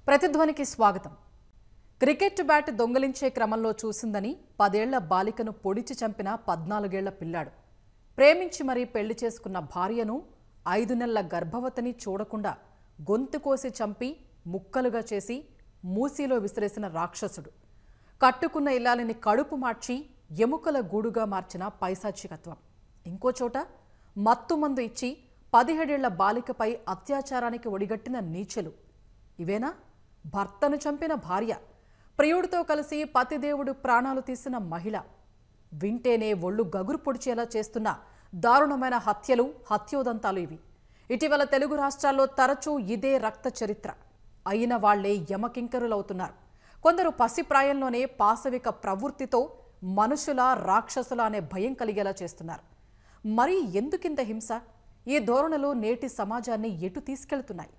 ప్రతిధ్వనికి స్వాగతం. Cricket bat దొంగలించే క్రమంలో చూసిందని 10 ఏళ్ల బాలికను పొడిచి చంపిన 14 ఏళ్ల పిల్లాడు. ప్రేమించి మరీ పెళ్లి చేసుకున్న భార్యను 5 నెలల గర్భవతిని చూడకుండా గొంతు కోసి చంపి ముక్కలుగా చేసి మూసీలో విసిరేసిన రాక్షసుడు. కట్టుకున్న ఇల్లాలిని కడుపు మార్చి ఎముకల గూడుగా మార్చిన పైశాచికత్వం. ఇంకో చోట మత్తుమందు ఇచ్చి 17 ఏళ్ల బాలికపై అత్యాచారానికి ఒడిగట్టిన నీచలు. ఇవేనా భర్తను చంపిన భార్య, ప్రియుడితో కలిసి పతిదేవుడు ప్రాణాలు తీసిన మహిళ? వింటేనే ఒళ్ళు గగురు పొడిచేలా చేస్తున్న దారుణమైన హత్యలు, హత్యోదంతాలు ఇవి. ఇటీవల తెలుగు రాష్ట్రాల్లో తరచూ ఇదే రక్త చరిత్ర. అయిన వాళ్లే యమకింకరులవుతున్నారు. కొందరు పసిప్రాయంలోనే పాశవిక ప్రవృత్తితో మనుషుల, రాక్షసుల అనే భయం కలిగేలా చేస్తున్నారు. మరి ఎందుకింత హింస? ఈ ధోరణులు నేటి సమాజాన్ని ఎటు తీసుకెళ్తున్నాయి?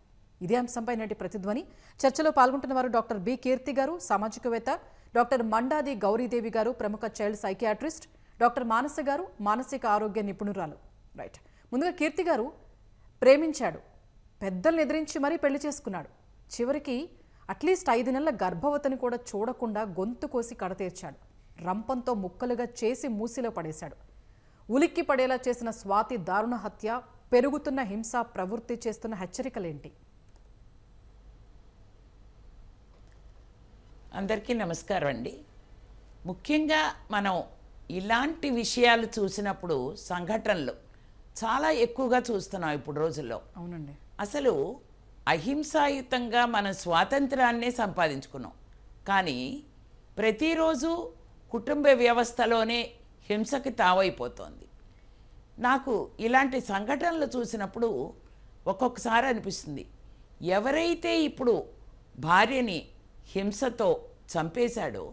ఇదే అంశంపై నేటి ప్రతిధ్వని చర్చలో పాల్గొంటున్న వారు డాక్టర్ బి కీర్తి గారు, సామాజికవేత్త, డాక్టర్ మండాది గౌరీదేవి గారు, ప్రముఖ చైల్డ్ సైకియాట్రిస్ట్, డాక్టర్ మానస గారు, మానసిక ఆరోగ్య నిపుణురాలు. రైట్, ముందుగా కీర్తి గారు, ప్రేమించాడు, పెద్దల్ని ఎదిరించి మరీ పెళ్లి చేసుకున్నాడు, చివరికి అట్లీస్ట్ 5 నెలల గర్భవతిని కూడా చూడకుండా గొంతు కోసి కడతీర్చాడు, రంపంతో ముక్కలుగా చేసి మూసిలో పడేశాడు. ఉలిక్కి పడేలా చేసిన స్వాతి దారుణ హత్య, పెరుగుతున్న హింస ప్రవృత్తి చేస్తున్న హెచ్చరికలేంటి? అందరికీ నమస్కారం అండి. ముఖ్యంగా మనం ఇలాంటి విషయాలు చూసినప్పుడు సంఘటనలు చాలా ఎక్కువగా చూస్తున్నాం ఇప్పుడు రోజుల్లో. అవునండి. అసలు అహింసాయుతంగా మనం స్వాతంత్రాన్నే సంపాదించుకున్నాం, కానీ ప్రతిరోజు కుటుంబ వ్యవస్థలోనే హింసకి తావైపోతోంది. నాకు ఇలాంటి సంఘటనలు చూసినప్పుడు ఒక్కొక్కసారి అనిపిస్తుంది, ఎవరైతే ఇప్పుడు భార్యని హింసతో చంపేశాడో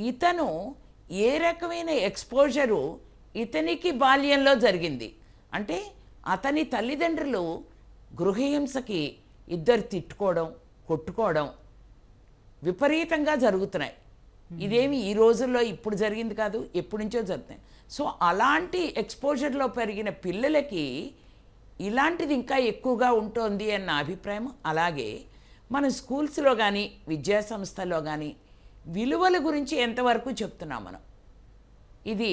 ఇతను ఏ రకమైన ఎక్స్పోజరు ఇతనికి బాల్యంలో జరిగింది. అంటే అతని తల్లిదండ్రులు గృహహింసకి ఇద్దరు తిట్టుకోవడం, కొట్టుకోవడం విపరీతంగా జరుగుతున్నాయి. ఇదేమి ఈ రోజుల్లో ఇప్పుడు జరిగింది కాదు, ఎప్పటి నుంచో జరుగుతున్నాయి. సో అలాంటి ఎక్స్పోజర్లో పెరిగిన పిల్లలకి ఇలాంటిది ఇంకా ఎక్కువగా ఉంటుంది అన్న అభిప్రాయం. అలాగే మన స్కూల్స్లో కానీ విద్యా సంస్థల్లో కానీ విలువల గురించి ఎంతవరకు చెప్తున్నాం మనం? ఇది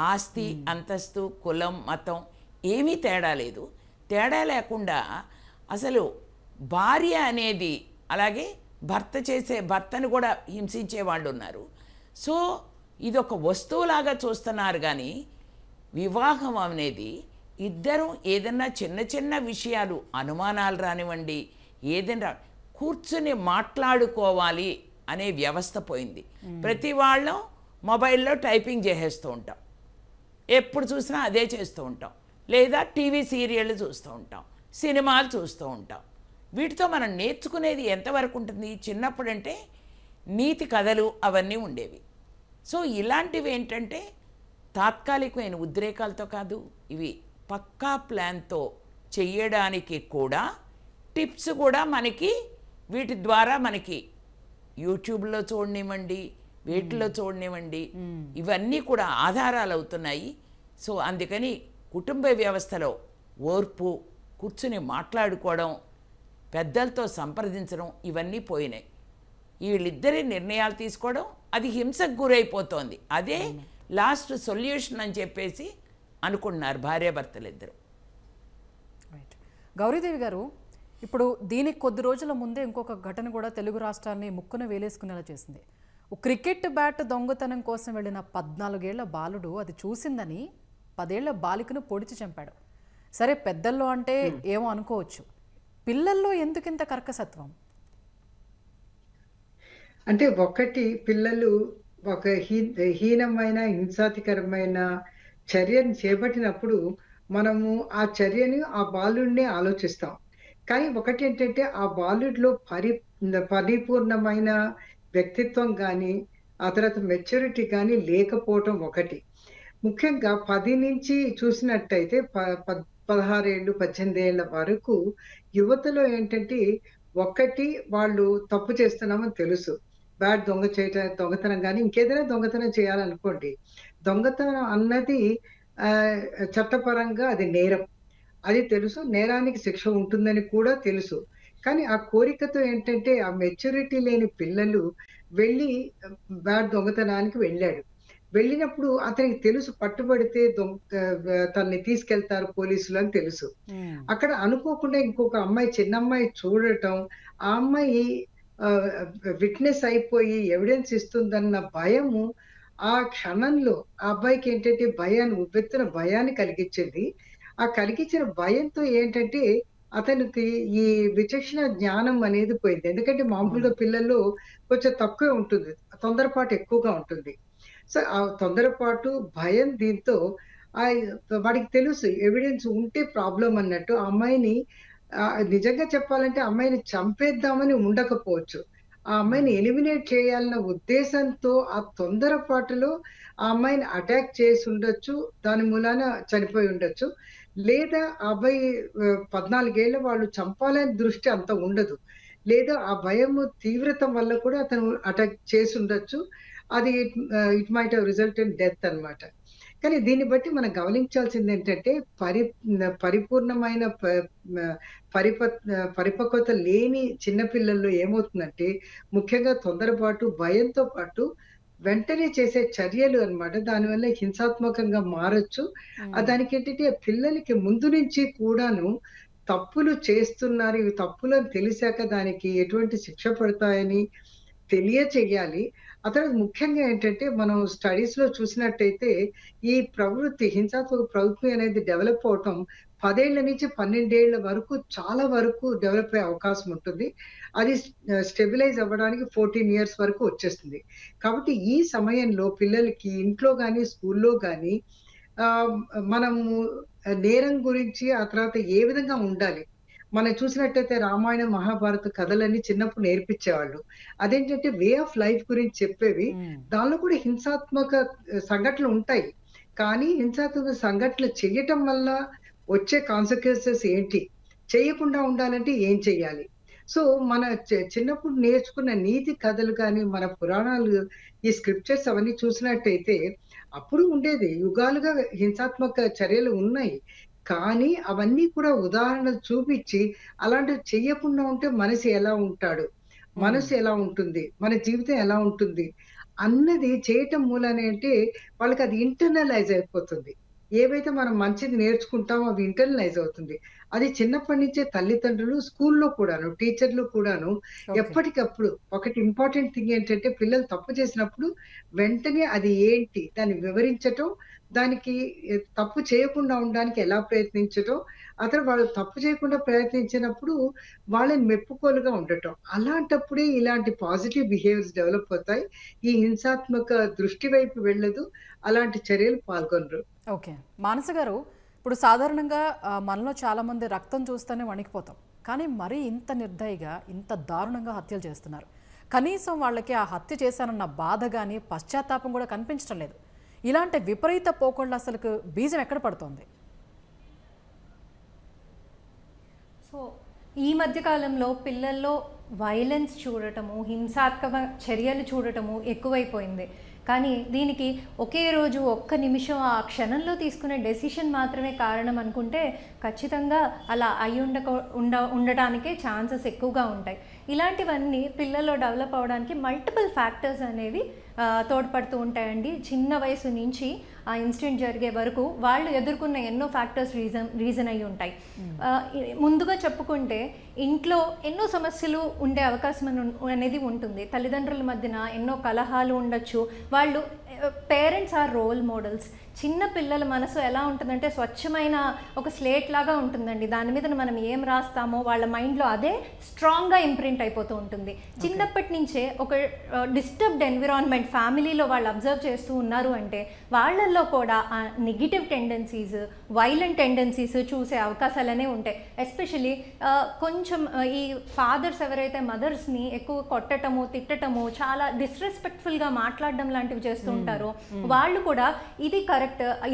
ఆస్తి, అంతస్తు, కులం, మతం ఏమీ తేడా లేదు. తేడా లేకుండా అసలు భార్య అనేది, అలాగే భర్తను కూడా హింసించే వాళ్ళు ఉన్నారు. సో ఇది ఒక వస్తువులాగా చూస్తున్నారు. కానీ వివాహం అనేది ఇద్దరం ఏదన్నా చిన్న చిన్న విషయాలు, అనుమానాలు రానివ్వండి, ఏదైనా కూర్చుని మాట్లాడుకోవాలి అనే వ్యవస్థ పోయింది. ప్రతి వాళ్ళం మొబైల్లో టైపింగ్ చేసేస్తూ ఉంటాం, ఎప్పుడు చూసినా అదే చేస్తూ ఉంటాం, లేదా టీవీ సీరియళ్ళు చూస్తూ ఉంటాం, సినిమాలు చూస్తూ ఉంటాం. వీటితో మనం నేర్చుకునేది ఎంతవరకు ఉంటుంది? చిన్నప్పుడంటే నీతి కథలు అవన్నీ ఉండేవి. సో ఇలాంటివి ఏంటంటే తాత్కాలికమైన ఉద్రేకాలతో కాదు, ఇవి పక్కా ప్లాన్తో చెయ్యడానికి కూడా టిప్స్ కూడా మనకి వీటి ద్వారా మనకి యూట్యూబ్లో చూడనివ్వండి, వీటిలో చూడనివ్వండి, ఇవన్నీ కూడా ఆధారాలు అవుతున్నాయి. సో అందుకని కుటుంబ వ్యవస్థలో ఓర్పు, కూర్చుని మాట్లాడుకోవడం, పెద్దలతో సంప్రదించడం ఇవన్నీ పోయినాయి. వీళ్ళిద్దరి నిర్ణయాలు తీసుకోవడం అది హింసకు గురైపోతోంది. అదే లాస్ట్ సొల్యూషన్ అని చెప్పేసి అనుకుంటున్నారు భార్యాభర్తలు ఇద్దరు. రైట్, గౌరీదేవి గారు, ఇప్పుడు దీనికి కొద్ది రోజుల ముందే ఇంకొక ఘటన కూడా తెలుగు రాష్ట్రాన్ని ముక్కున వేలేసుకునేలా చేసింది. క్రికెట్ బ్యాట్ దొంగతనం కోసం వెళ్ళిన 14 ఏళ్ల బాలుడు అది చూసిందని 10 ఏళ్ల బాలికను పొడిచి చంపాడు. సరే, పెద్దల్లో అంటే ఏమో అనుకోవచ్చు, పిల్లల్లో ఎందుకింత కర్కసత్వం? అంటే ఒకటి, పిల్లలు ఒక హీనమైన, హింసాతికరమైన చర్యను చేపట్టినప్పుడు మనము ఆ చర్యని, ఆ బాలుడిని ఆలోచిస్తాం. కానీ ఒకటి ఏంటంటే, ఆ బాలుడిలో పరిపూర్ణమైన వ్యక్తిత్వం కానీ, ఆ తర్వాత మెచ్యూరిటీ కానీ లేకపోవటం ఒకటి. ముఖ్యంగా 10 నుంచి చూసినట్టయితే 16 ఏళ్ళు, 18 ఏళ్ల వరకు యువతలో ఏంటంటే, ఒకటి వాళ్ళు తప్పు చేస్తున్నామని తెలుసు. దొంగతనం కానీ ఇంకేదైనా దొంగతనం చేయాలనుకోండి, దొంగతనం అన్నది చట్టపరంగా అది నేరం. అది తెలుసు, నేరానికి శిక్ష ఉంటుందని కూడా తెలుసు. కానీ ఆ కోరికతో ఏంటంటే ఆ మెచ్యూరిటీ లేని పిల్లలు వెళ్ళి బ్యాట్ దొంగతనానికి వెళ్ళాడు. వెళ్ళినప్పుడు అతనికి తెలుసు పట్టుబడితే తనని తీసుకెళ్తారు పోలీసులు అని తెలుసు. అక్కడ అనుకోకుండా ఇంకొక అమ్మాయి చిన్నమ్మాయి చూడటం, ఆ అమ్మాయి విట్‌నెస్ అయిపోయి ఎవిడెన్స్ ఇస్తుందన్న భయము ఆ క్షణంలో ఆ అబ్బాయికి ఏంటంటే ఉవ్వెత్తున భయాన్ని కలిగించింది. ఆ కలిగించిన భయంతో ఏంటంటే అతనికి ఈ విచక్షణ జ్ఞానం అనేది పోయింది. ఎందుకంటే మామూలుగా పిల్లల్లో కొంచెం తక్కువే ఉంటుంది. తొందరపాటు ఎక్కువగా ఉంటుంది. సో, ఆ తొందరపాటు, భయం దీంతో ఆహ్, వాడికి తెలుసు ఎవిడెన్స్ ఉంటే ప్రాబ్లమ్ అన్నట్టు. ఆ అమ్మాయిని నిజంగా చెప్పాలంటే ఆ అమ్మాయిని చంపేద్దామని ఉండకపోవచ్చు. ఆ అమ్మాయిని ఎలిమినేట్ చేయాలన్న ఉద్దేశంతో ఆ తొందరపాటులో ఆ అమ్మాయిని అటాక్ చేసుండొచ్చు. దాని మూలాన చనిపోయి ఉండొచ్చు. లేదా ఆ అబ్బాయి 14 ఏళ్ల వాళ్ళు చంపాలని దృష్టి అంత ఉండదు. లేదా ఆ భయము తీవ్రత వల్ల కూడా అతను అటాక్ చేసుండొచ్చు. అది it might have result in death అన్నమాట. కానీ దీన్ని బట్టి మనం గమనించాల్సిందేంటంటే పరిపూర్ణమైన ప మ పరిపక్వత లేని చిన్న పిల్లల్లో ఏమవుతుందంటే ముఖ్యంగా తొందరపాటు, భయంతో పాటు వెంటనే చేసే చర్యలు అన్నమాట. దానివల్ల హింసాత్మకంగా మారొచ్చు. దానికేంటంటే పిల్లలకి ముందు నుంచి కూడాను తప్పులు చేస్తున్నారు. ఇవి తప్పులని తెలిసాక దానికి ఎటువంటి శిక్ష పడతాయని తెలియచెయ్యాలి. ఆ తర్వాత ముఖ్యంగా ఏంటంటే మనం స్టడీస్‌లో చూసినట్టయితే ఈ హింసాత్మక ప్రవృత్తి అనేది డెవలప్ అవ్వటం 10 ఏళ్ల నుంచి 12 ఏళ్ల వరకు చాలా వరకు డెవలప్ అయ్యే అవకాశం ఉంటుంది. అది స్టెబిలైజ్ అవ్వడానికి 14 ఇయర్స్ వరకు వచ్చేస్తుంది. కాబట్టి ఈ సమయంలో పిల్లలకి ఇంట్లో గాని, స్కూల్లో గాని ఆహ్, మనము నేరం గురించి ఆ తర్వాత ఏ విధంగా ఉండాలి? మనం చూసినట్టయితే రామాయణం, మహాభారత కథలన్నీ చిన్నప్పుడు నేర్పించేవాళ్ళు. అదేంటంటే వే ఆఫ్ లైఫ్ గురించి చెప్పేవి. దానిలో కూడా హింసాత్మక సంఘటనలుంటాయి. కానీ హింసాత్మక సంఘటనలు చెయ్యటం వల్ల వచ్చే కాన్సీక్వెన్సెస్ ఏంటి? చెయ్యకుండా ఉండాలంటే ఏం చెయ్యాలి? సో, మన చిన్నప్పుడు నేర్చుకున్న నీతి కథలు గాని, మన పురాణాలు, ఈ స్క్రిప్చర్స్ అవన్నీ చూసినట్టయితే అప్పుడు ఉండేది. యుగాలుగా హింసాత్మక చర్యలు ఉన్నాయి. కానీ అవన్నీ కూడా ఉదాహరణలు చూపిచ్చి అలాంటివి చెయ్యకుండా ఉంటే మనిషి ఎలా ఉంటాడు? మనసు ఎలా ఉంటుంది? మన జీవితం ఎలా ఉంటుంది? అన్నది చేయటం మూలాన ఏంటి వాళ్ళకది ఇంటర్నలైజ్ అయిపోతుంది. ఏవైతే మనం మంచిది నేర్చుకుంటామో అవి ఇంటర్నలైజ్ అవుతుంది. అది చిన్నప్పటి నుంచే తల్లిదండ్రులు, స్కూల్లో కూడాను, టీచర్లు కూడాను ఓకే. ఎప్పటికప్పుడు ఒకటి ఇంపార్టెంట్ థింగ్ ఏంటంటే పిల్లలు తప్పు చేసినప్పుడు వెంటనే అది ఏంటి? దాన్ని వివరించటం, దానికి తప్పు చేయకుండా ఉండడానికి ఎలా ప్రయత్నించటం, ఆ తర్వాత వాళ్ళు తప్పు చేయకుండా ప్రయత్నించినప్పుడు వాళ్ళని మెప్పుకోలుగా ఉండటం. అలాంటప్పుడే ఇలాంటి పాజిటివ్ బిహేవియర్స్ డెవలప్ అవుతాయి. ఈ హింసాత్మక దృష్టి వైపు వెళ్ళదు. అలాంటి చర్యలు పాల్గొనరు. ఓకే. మానస గారు, ఇప్పుడు సాధారణంగా మనలో చాలామంది రక్తం చూస్తేనే వణికిపోతాం. కానీ మరీ ఇంత నిర్దయగా, ఇంత దారుణంగా హత్యలు చేస్తున్నారు. కనీసం వాళ్ళకి ఆ హత్య చేశానన్న బాధ కానీ, పశ్చాత్తాపం కూడా కనిపించడం లేదు. ఇలాంటి విపరీత పోకళ్ళు అసలుకు బీజం ఎక్కడ పడుతోంది? సో ఈ మధ్య కాలంలో పిల్లల్లో వైలెన్స్ చూడటము, హింసాత్మక చర్యలు చూడటము ఎక్కువైపోయింది. కానీ దీనికి ఒకే రోజు, ఒక్క నిమిషం, ఆ క్షణంలో తీసుకునే డెసిషన్ మాత్రమే కారణం అనుకుంటే ఖచ్చితంగా అలా అయి ఉండటానికే ఛాన్సెస్ ఎక్కువగా ఉంటాయి. ఇలాంటివన్నీ పిల్లల్లో డెవలప్ అవ్వడానికి మల్టిపుల్ ఫ్యాక్టర్స్ అనేవి తోడ్పడుతూ ఉంటాయండి. చిన్న వయసు నుంచి ఆ ఇన్సిడెంట్ జరిగే వరకు వాళ్ళు ఎదుర్కొన్న ఎన్నో ఫ్యాక్టర్స్ రీజన్ అయి ఉంటాయి. ముందుగా చెప్పుకుంటే ఇంట్లో ఎన్నో సమస్యలు ఉండే అవకాశం అనేది ఉంటుంది. తల్లిదండ్రుల మధ్యన ఎన్నో కలహాలు ఉండొచ్చు. వాళ్ళు పేరెంట్స్ ఆర్ రోల్ మోడల్స్. చిన్న పిల్లల మనసు ఎలా ఉంటుందంటే స్వచ్ఛమైన ఒక స్లేట్ లాగా ఉంటుందండి. దాని మీద మనం ఏం రాస్తామో వాళ్ళ మైండ్లో అదే స్ట్రాంగ్గా ఇంప్రింట్ అయిపోతూ ఉంటుంది. చిన్నప్పటి నుంచే ఒక డిస్టర్బ్డ్ ఎన్విరాన్మెంట్ ఫ్యామిలీలో వాళ్ళు అబ్జర్వ్ చేస్తూ ఉన్నారు అంటే వాళ్ళల్లో కూడా ఆ నెగిటివ్ టెండెన్సీస్, వైలెంట్ టెండెన్సీస్ చూసే అవకాశాలనే ఉంటాయి. ఎస్పెషలీ కొంచెం ఈ ఫాదర్స్ ఎవరైతే మదర్స్ని ఎక్కువ కొట్టటము, తిట్టటము, చాలా డిస్రెస్పెక్ట్ఫుల్గా మాట్లాడడం లాంటివి చేస్తూ ఉంటారో వాళ్ళు కూడా ఇది కరెక్ట్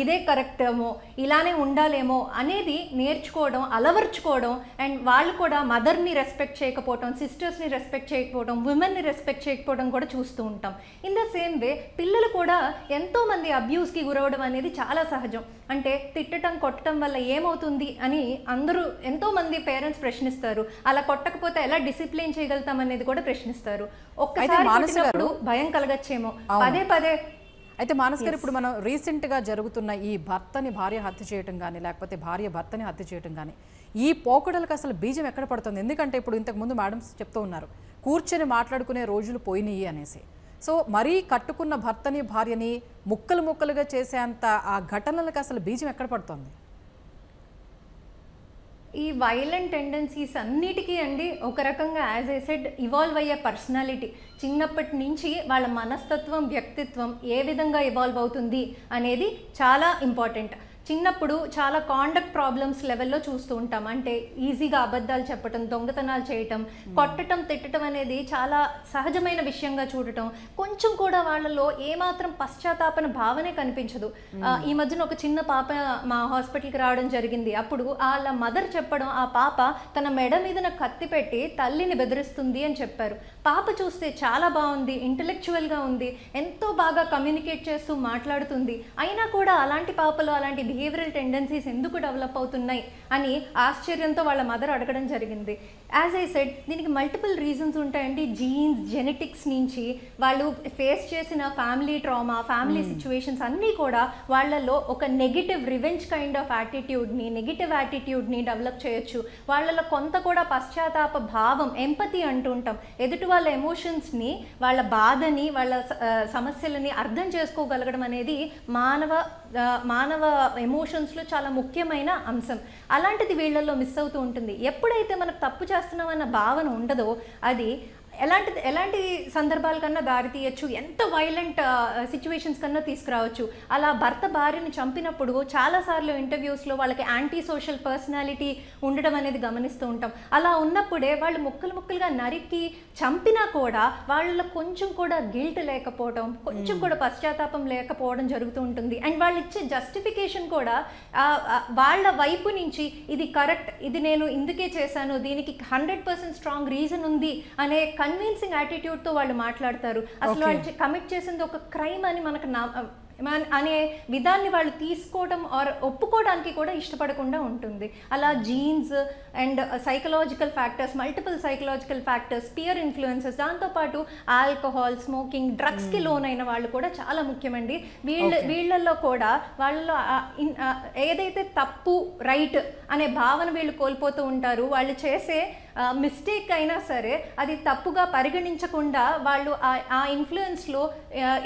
ఇదే కరెక్టేమో, ఇలానే ఉండాలేమో అనేది నేర్చుకోవడం, అలవర్చుకోవడం. అండ్ వాళ్ళు కూడా మదర్ని రెస్పెక్ట్ చేయకపోవడం, సిస్టర్స్ని రెస్పెక్ట్ చేయకపోవడం, ఉమెన్ని రెస్పెక్ట్ చేయకపోవడం కూడా చూస్తూ ఉంటాం. ఇన్ ద సేమ్ వే పిల్లలు కూడా ఎంతోమంది అబ్యూస్కి గురవడం అనేది చాలా సహజం. అంటే తిట్టడం, కొట్టడం వల్ల ఏమవుతుంది అని అందరూ ఎంతోమంది పేరెంట్స్ ప్రశ్నిస్తారు. అలా కొట్టకపోతే ఎలా డిసిప్లిన్ చేయగలుగుతాం అనేది కూడా ప్రశ్నిస్తారు. ఒక్కసారి కొట్టినప్పుడు భయం కలగచ్చేమో, పదే పదే. అయితే మానస్ గారు, ఇప్పుడు మనం రీసెంట్గా జరుగుతున్న ఈ భర్తని భార్య హత్య చేయటం కానీ, లేకపోతే భార్య భర్తని హత్య చేయటం కానీ, ఈ పోకడలకు అసలు బీజం ఎక్కడ పడుతుంది? ఎందుకంటే ఇప్పుడు ఇంతకుముందు మేడమ్స్ చెప్తూ ఉన్నారు, కూర్చొని మాట్లాడుకునే రోజులు పోయినాయి అనేసి. సో మరీ కట్టుకున్న భర్తని భార్యని ముక్కలు ముక్కలుగా చేసేంత ఆ ఘటనలకు అసలు బీజం ఎక్కడ పడుతుంది? ఈ వైలెంట్ టెండెన్సీస్ అన్నిటికీ అండి ఒక రకంగా యాజ్ ఐ సెడ్ ఇవాల్వ్ అయ్యే పర్సనాలిటీ. చిన్నప్పటి నుంచి వాళ్ళ మనస్తత్వం, వ్యక్తిత్వం ఏ విధంగా ఇవాల్వ్ అవుతుంది అనేది చాలా ఇంపార్టెంట్. చిన్నప్పుడు చాలా కాండక్ట్ ప్రాబ్లమ్స్ లెవెల్లో చూస్తూ ఉంటాం. అంటే ఈజీగా అబద్ధాలు చెప్పటం, దొంగతనాలు చేయటం, కొట్టడం, తిట్టడం అనేది చాలా సహజమైన విషయంగా చూడటం. కొంచెం కూడా వాళ్ళలో ఏమాత్రం పశ్చాత్తాపన భావనే కనిపించదు. ఈ మధ్యన ఒక చిన్న పాప మా హాస్పిటల్కి రావడం జరిగింది. అప్పుడు వాళ్ళ మదర్ చెప్పడం, ఆ పాప తన మెడ మీద కత్తి పెట్టి తల్లిని బెదిరిస్తుంది అని చెప్పారు. పాప చూస్తే చాలా బాగుంది, ఇంటెలెక్చువల్గా ఉంది, ఎంతో బాగా కమ్యూనికేట్ చేస్తూ మాట్లాడుతుంది. అయినా కూడా అలాంటి పాపలో అలాంటి బిహేవియరల్ టెండెన్సీస్ ఎందుకు డెవలప్ అవుతున్నాయి అని ఆశ్చర్యంతో వాళ్ళ మదర్ అడగడం జరిగింది. యాజ్ ఐ సెడ్ దీనికి మల్టిపుల్ రీజన్స్ ఉంటాయండి. జీన్స్, జెనెటిక్స్ నుంచి వాళ్ళు ఫేస్ చేసిన ఫ్యామిలీ ట్రామా, ఫ్యామిలీ సిచ్యువేషన్స్ అన్నీ కూడా వాళ్ళలో ఒక నెగిటివ్ రివెంజ్ కైండ్ ఆఫ్ యాటిట్యూడ్ని, నెగిటివ్ యాటిట్యూడ్ని డెవలప్ చేయొచ్చు. వాళ్ళలో కొంత కూడా పశ్చాత్తాప భావం, ఎంపతి అంటూ ఉంటాం, ఎదుటి వాళ్ళ ఎమోషన్స్ని, వాళ్ళ బాధని, వాళ్ళ సమస్యలని అర్థం చేసుకోగలగడం అనేది మానవ ఎమోషన్స్లో చాలా ముఖ్యమైన అంశం. అలాంటిది వీళ్ళల్లో మిస్ అవుతూ ఉంటుంది. ఎప్పుడైతే మనకు తప్పు చేస్తున్నామన్న భావన ఉండదో అది ఎలాంటి సందర్భాల కన్నా దారి తీయచ్చు, ఎంత వైలెంట్ సిచ్యువేషన్స్ కన్నా తీసుకురావచ్చు. అలా భర్త భార్యని చంపినప్పుడు చాలాసార్లు ఇంటర్వ్యూస్లో వాళ్ళకి యాంటీ సోషల్ పర్సనాలిటీ ఉండడం అనేది గమనిస్తూ ఉంటాం. అలా ఉన్నప్పుడే వాళ్ళు ముక్కలుగా నరికి చంపినా కూడా వాళ్ళలో కొంచెం కూడా గిల్ట్ లేకపోవడం, కొంచెం కూడా పశ్చాత్తాపం లేకపోవడం జరుగుతూ ఉంటుంది. అండ్ వాళ్ళు ఇచ్చే జస్టిఫికేషన్ కూడా వాళ్ళ వైపు నుంచి ఇది కరెక్ట్, ఇది నేను ఇందుకే చేశాను, దీనికి 100% స్ట్రాంగ్ రీజన్ ఉంది అనే కన్విన్సింగ్ యాటిట్యూడ్తో వాళ్ళు మాట్లాడతారు. అసలు వాళ్ళు కమిట్ చేసింది ఒక క్రైమ్ అని మనకు అనే విధాన్ని వాళ్ళు తీసుకోవడం ఆర్ ఒప్పుకోవడానికి కూడా ఇష్టపడకుండా ఉంటుంది. అలా genes and psychological factors, multiple psychological factors, peer influences, దాంతోపాటు ఆల్కహాల్, స్మోకింగ్, డ్రగ్స్కి లోనైన వాళ్ళు కూడా చాలా ముఖ్యమండి. వీళ్ళల్లో కూడా వాళ్ళలో ఏదైతే తప్పు రైట్ అనే భావన వీళ్ళు కోల్పోతూ ఉంటారు. వాళ్ళు చేసే మిస్టేక్ అయినా సరే అది తప్పుగా పరిగణించకుండా వాళ్ళు ఆ ఇన్ఫ్లుయెన్స్లో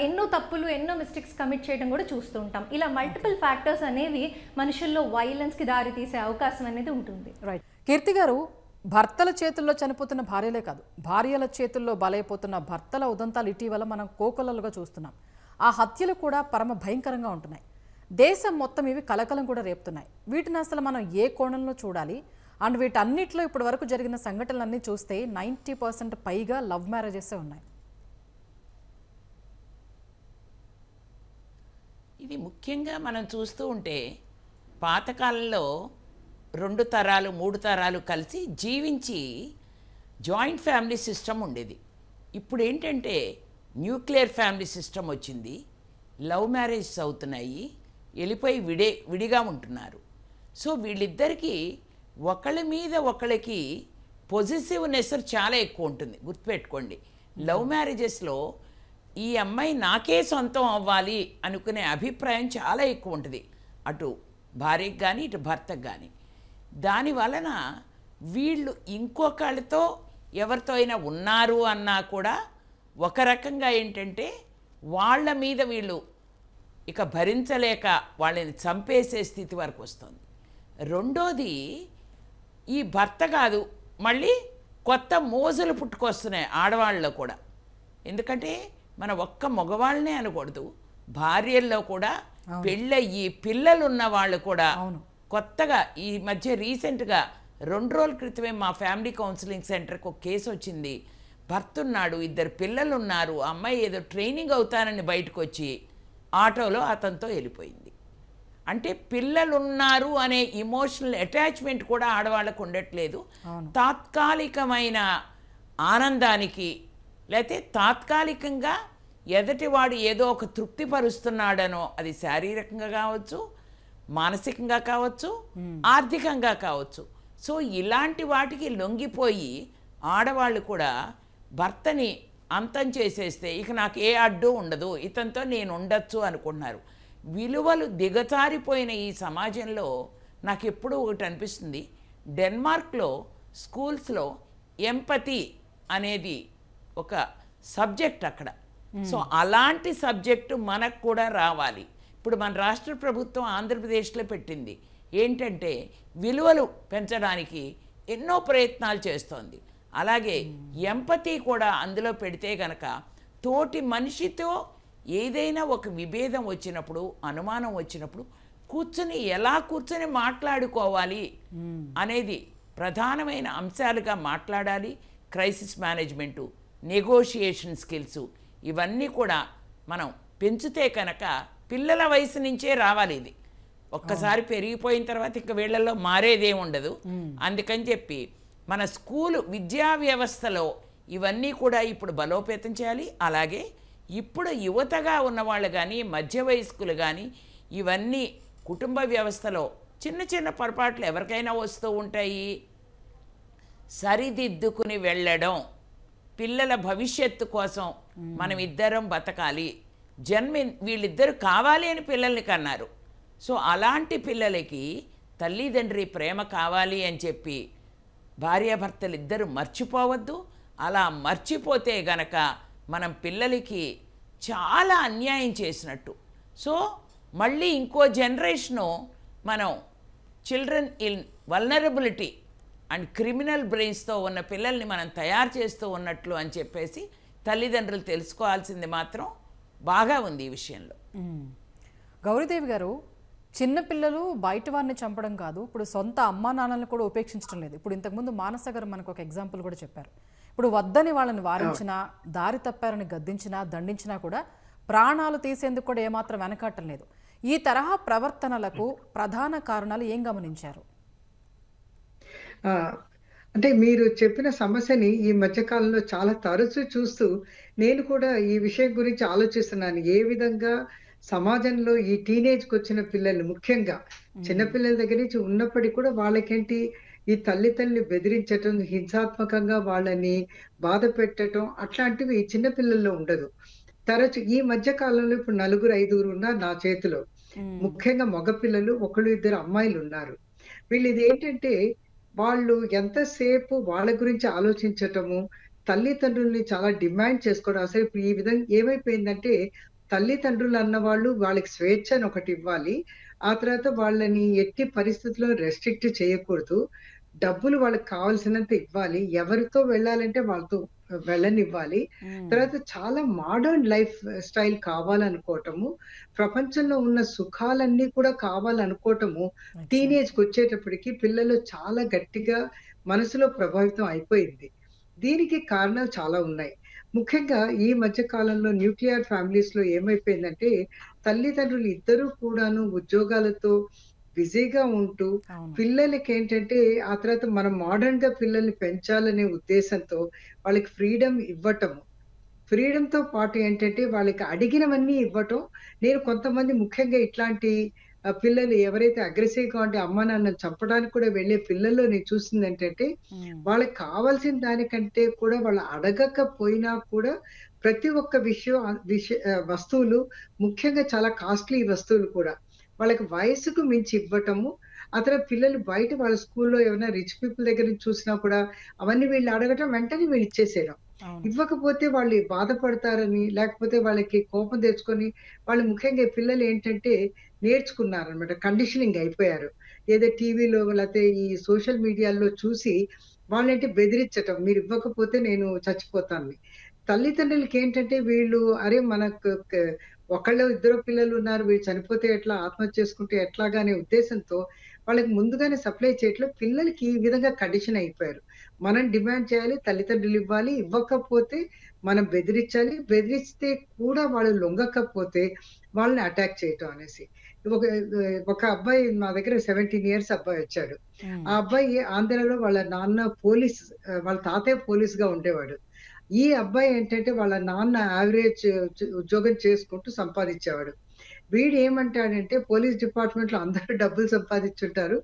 ఎన్నో తప్పులు, ఎన్నో మిస్టేక్స్ కమిట్ చేయడం కూడా చూస్తూ ఉంటాం. ఇలా మల్టిపుల్ ఫ్యాక్టర్స్ అనేవి మనుషుల్లో వైలెన్స్కి దారి తీసే అవకాశం అనేది ఉంటుంది. రైట్. కీర్తి గారు, భర్తల చేతుల్లో చనిపోతున్న భార్యలే కాదు, భార్యల చేతుల్లో బలైపోతున్న భర్తల ఉదంతాలు ఇటీవల మనం కోకొల్లలుగా చూస్తున్నాం. ఆ హత్యలు కూడా పరమ భయంకరంగా ఉంటున్నాయి. దేశం మొత్తం ఇవి కలకలం కూడా రేపుతున్నాయి. వీటిని అసలు మనం ఏ కోణంలో చూడాలి? అండ్ వీటన్నిటిలో ఇప్పటి వరకు జరిగిన సంఘటనలన్నీ చూస్తే 90% పైగా లవ్ మ్యారేజెసే ఉన్నాయి. ఇది ముఖ్యంగా మనం చూస్తూ ఉంటే పాతకాలంలో 2 తరాలు 3 తరాలు కలిసి జీవించి జాయింట్ ఫ్యామిలీ సిస్టమ్ ఉండేది. ఇప్పుడు ఏంటంటే న్యూక్లియర్ ఫ్యామిలీ సిస్టమ్ వచ్చింది. లవ్ మ్యారేజెస్ అవుతున్నాయి, వెళ్ళిపోయి విడిగా ఉంటున్నారు. సో వీళ్ళిద్దరికీ ఒకళ్ళ మీద ఒకళ్ళకి పొజిటివ్నెస్ చాలా ఎక్కువ ఉంటుంది. గుర్తుపెట్టుకోండి, లవ్ మ్యారేజెస్లో ఈ అమ్మాయి నాకే సొంతం అవ్వాలి అనుకునే అభిప్రాయం చాలా ఎక్కువ ఉంటుంది, అటు భార్యకి కానీ ఇటు భర్తకు కానీ. దాని వలన వీళ్ళు ఇంకొకళ్ళతో ఎవరితో అయినా ఉన్నారు అన్నా కూడా ఒక రకంగా ఏంటంటే వాళ్ళ మీద వీళ్ళు ఇక భరించలేక వాళ్ళని చంపేసే స్థితి వరకు వస్తుంది. రెండోది, ఈ భర్త కాదు, మళ్ళీ కొత్త మోజులు పుట్టుకొస్తున్నాయి ఆడవాళ్ళలో కూడా. ఎందుకంటే మన ఒక్క మగవాళ్ళనే అనకూడదు, భార్యల్లో కూడా పెళ్ళయ్యి పిల్లలు ఉన్న వాళ్ళు కూడా కొత్తగా ఈ మధ్య రీసెంట్గా 2 రోజుల క్రితమే మా ఫ్యామిలీ కౌన్సిలింగ్ సెంటర్కి ఒక కేసు వచ్చింది. భర్త ఉన్నాడు, 2 పిల్లలు ఉన్నారు, అమ్మాయి ఏదో ట్రైనింగ్ అవుతానని బయటకు వచ్చి ఆటోలో అతనితో వెళ్ళిపోయింది. అంటే పిల్లలు ఉన్నారు అనే ఇమోషనల్ అటాచ్మెంట్ కూడా ఆడవాళ్ళకు ఉండట్లేదు. అవును. తాత్కాలికమైన ఆనందానికి లేకపోతే తాత్కాలికంగా ఎదుటివాడు ఏదో ఒక తృప్తిపరుస్తున్నాడనో, అది శారీరకంగా కావచ్చు, మానసికంగా కావచ్చు, ఆర్థికంగా కావచ్చు. సో ఇలాంటి వాటికి లొంగిపోయి ఆడవాళ్ళు కూడా భర్తని అంతం చేసేస్తే ఇక నాకు ఏ అడ్డు ఉండదు, ఇతనితో నేను ఉండొచ్చు అనుకుంటున్నారు. విలువలు దిగజారిపోయిన ఈ సమాజంలో నాకు ఎప్పుడూ ఒకటి అనిపిస్తుంది, డెన్మార్క్లో స్కూల్స్లో ఎంపతి అనేది ఒక సబ్జెక్ట్ అక్కడ. సో అలాంటి సబ్జెక్టు మనకు కూడా రావాలి. ఇప్పుడు మన రాష్ట్ర ప్రభుత్వం ఆంధ్రప్రదేశ్లో పెట్టింది ఏంటంటే విలువలు పెంచడానికి ఎన్నో ప్రయత్నాలు చేస్తోంది. అలాగే ఎంపతి కూడా అందులో పెడితే గనక తోటి మనిషితో ఏదైనా ఒక విభేదం వచ్చినప్పుడు, అనుమానం వచ్చినప్పుడు ఎలా కూర్చొని మాట్లాడుకోవాలి అనేది ప్రధానమైన అంశాలుగా మాట్లాడాలి. క్రైసిస్ మేనేజ్మెంటు, నెగోషియేషన్ స్కిల్స్ ఇవన్నీ కూడా మనం పెంచితే కనుక పిల్లల వయసు నుంచే రావాలి. ఇది ఒక్కసారి పెరిగిపోయిన తర్వాత ఇంక వీళ్ళల్లో మారేదే ఉండదు. అందుకని చెప్పి మన స్కూలు విద్యా వ్యవస్థలో ఇవన్నీ కూడా ఇప్పుడు బలోపేతం చేయాలి. అలాగే ఇప్పుడు యువతగా ఉన్నవాళ్ళు కానీ, మధ్య వయస్కులు కానీ, ఇవన్నీ కుటుంబ వ్యవస్థలో చిన్న చిన్న పొరపాట్లు ఎవరికైనా వస్తూ ఉంటాయి. సరిదిద్దుకుని వెళ్ళడం, పిల్లల భవిష్యత్తు కోసం మనం ఇద్దరం బతకాలి, వీళ్ళిద్దరు కావాలి అని పిల్లల్ని కన్నారు. సో అలాంటి పిల్లలకి తల్లిదండ్రి ప్రేమ కావాలి అని చెప్పి భార్యాభర్తలు ఇద్దరు మర్చిపోవద్దు. అలా మర్చిపోతే గనక మనం పిల్లలకి చాలా అన్యాయం చేసినట్టు. సో మళ్ళీ ఇంకో జనరేషను మనం children in vulnerability and criminal బ్రెయిన్స్తో ఉన్న పిల్లల్ని మనం తయారు చేస్తూ ఉన్నట్లు అని చెప్పేసి తల్లిదండ్రులు తెలుసుకోవాల్సింది మాత్రం బాగా ఉంది ఈ విషయంలో. గౌరీదేవి గారు, చిన్నపిల్లలు బయట వారిని చంపడం కాదు, ఇప్పుడు సొంత అమ్మా నాన్నలను కూడా ఉపేక్షించడం లేదు. ఇప్పుడు ఇంతకుముందు మానస గారు మనకు ఒక ఎగ్జాంపుల్ కూడా చెప్పారు. ఇప్పుడు వద్దని వాళ్ళని వారించినా, దారి తప్పారని గద్దించినా, దండించినా కూడా ప్రాణాలు తీసేందుకు కూడా ఏమాత్రం వెనకాటం లేదు. ఈ తరహా ప్రవర్తనలకు ప్రధాన కారణాలు ఏం గమనించారు? అంటే మీరు చెప్పిన సమస్యని ఈ మధ్య కాలంలో చాలా తరచూ చూస్తూ నేను కూడా ఈ విషయం గురించి ఆలోచిస్తున్నాను. ఏ విధంగా సమాజంలో ఈ టీనేజ్కి వచ్చిన పిల్లలు, ముఖ్యంగా చిన్నపిల్లల దగ్గర నుంచి ఉన్నప్పటికీ కూడా వాళ్ళకేంటి ఈ తల్లిదండ్రులు బెదిరించటం, హింసాత్మకంగా వాళ్ళని బాధ పెట్టడం అట్లాంటివి చిన్నపిల్లల్లో ఉండదు. తరచు ఈ మధ్య కాలంలో ఇప్పుడు 4-5 ఉన్నారు నా చేతిలో. ముఖ్యంగా మగపిల్లలు, 1-2 అమ్మాయిలు ఉన్నారు. వీళ్ళు ఇదేంటంటే వాళ్ళు ఎంతసేపు వాళ్ళ గురించి ఆలోచించటము, తల్లిదండ్రుల్ని చాలా డిమాండ్ చేసుకోవడం. అసలు ఇప్పుడు ఈ విధంగా ఏమైపోయిందంటే తల్లిదండ్రులు అన్నవాళ్ళు వాళ్ళకి స్వేచ్ఛ అని ఒకటి ఇవ్వాలి. ఆ తర్వాత వాళ్ళని ఎట్టి పరిస్థితుల్లో రెస్ట్రిక్ట్ చేయకూడదు. డబ్బులు వాళ్ళకి కావాల్సినంత ఇవ్వాలి. ఎవరితో వెళ్ళాలంటే వాళ్ళతో వెళ్ళనివ్వాలి. తర్వాత చాలా మోడర్న్ లైఫ్ స్టైల్ కావాలనుకోవటము, ప్రపంచంలో ఉన్న సుఖాలన్నీ కూడా కావాలనుకోవటము టీనేజ్కి వచ్చేటప్పటికి పిల్లలు చాలా గట్టిగా మనసులో ప్రభావితం అయిపోయింది. దీనికి కారణాలు చాలా ఉన్నాయి. ముఖ్యంగా ఈ మధ్య కాలంలో న్యూక్లియర్ ఫ్యామిలీస్ లో ఏమైపోయిందంటే తల్లిదండ్రులు ఇద్దరు కూడాను ఉద్యోగాలతో బిజీగా ఉంటూ పిల్లలకి ఏంటంటే ఆ తర్వాత మనం మోడర్న్ గా పిల్లల్ని పెంచాలనే ఉద్దేశంతో వాళ్ళకి ఫ్రీడమ్ ఇవ్వటము, ఫ్రీడమ్ తో పాటు ఏంటంటే వాళ్ళకి అడిగినవన్నీ ఇవ్వటం. నేను కొంతమంది ముఖ్యంగా ఇట్లాంటి పిల్లలు ఎవరైతే అగ్రెసివ్ గా ఉంటే అమ్మ నాన్నని చంపడానికి కూడా వెళ్ళే పిల్లల్లో నేను చూసింది ఏంటంటే వాళ్ళకి కావాల్సిన దానికంటే కూడా వాళ్ళు అడగకపోయినా కూడా ప్రతి ఒక్క వస్తువులు, ముఖ్యంగా చాలా కాస్ట్లీ వస్తువులు కూడా వాళ్ళకి వయసుకు మించి ఇవ్వటము. ఆ తర్వాత పిల్లలు బయట వాళ్ళ స్కూల్లో ఏమైనా రిచ్ పీపుల్ దగ్గర నుంచి చూసినా కూడా అవన్నీ వీళ్ళు అడగటం, వెంటనే వీళ్ళు ఇచ్చేసేయడం. ఇవ్వకపోతే వాళ్ళు బాధపడతారని, లేకపోతే వాళ్ళకి కోపం తెచ్చుకొని వాళ్ళు ముఖ్యంగా పిల్లలు ఏంటంటే నేర్చుకున్నారనమాట, కండిషనింగ్ అయిపోయారు. ఏదో టీవీలో లేకపోతే ఈ సోషల్ మీడియాలో చూసి వాళ్ళంటే బెదిరించటం, మీరు ఇవ్వకపోతే నేను చచ్చిపోతాను. తల్లిదండ్రులకి ఏంటంటే వీళ్ళు అరే మనకు ఒకళ్ళు 2 పిల్లలు ఉన్నారు, వీళ్ళు చనిపోతే ఎట్లా, ఆత్మహత్య చేసుకుంటే ఎట్లాగా అనే ఉద్దేశంతో వాళ్ళకి ముందుగానే సప్లై చేయట్లో పిల్లలకి ఈ విధంగా కండిషన్ అయిపోయారు. మనం డిమాండ్ చేయాలి, తల్లిదండ్రులు ఇవ్వాలి, ఇవ్వకపోతే మనం బెదిరించాలి, బెదిరిస్తే కూడా వాళ్ళు లొంగకపోతే వాళ్ళని అటాక్ చేయటం అనేసి. ఒక ఒక అబ్బాయి మా దగ్గర 17 ఇయర్స్ అబ్బాయి వచ్చాడు. ఆ అబ్బాయి ఆంధ్రాలో వాళ్ళ నాన్న పోలీస్, వాళ్ళ తాతయ్య పోలీస్‌గా ఉండేవాడు. ఈ అబ్బాయి ఏంటంటే వాళ్ళ నాన్న యావరేజ్ ఉద్యోగం చేసుకుంటూ సంపాదించేవాడు. వీడేమంటాడంటే పోలీస్ డిపార్ట్‌మెంట్‌లో అందరూ డబ్బులు సంపాదించుంటారు.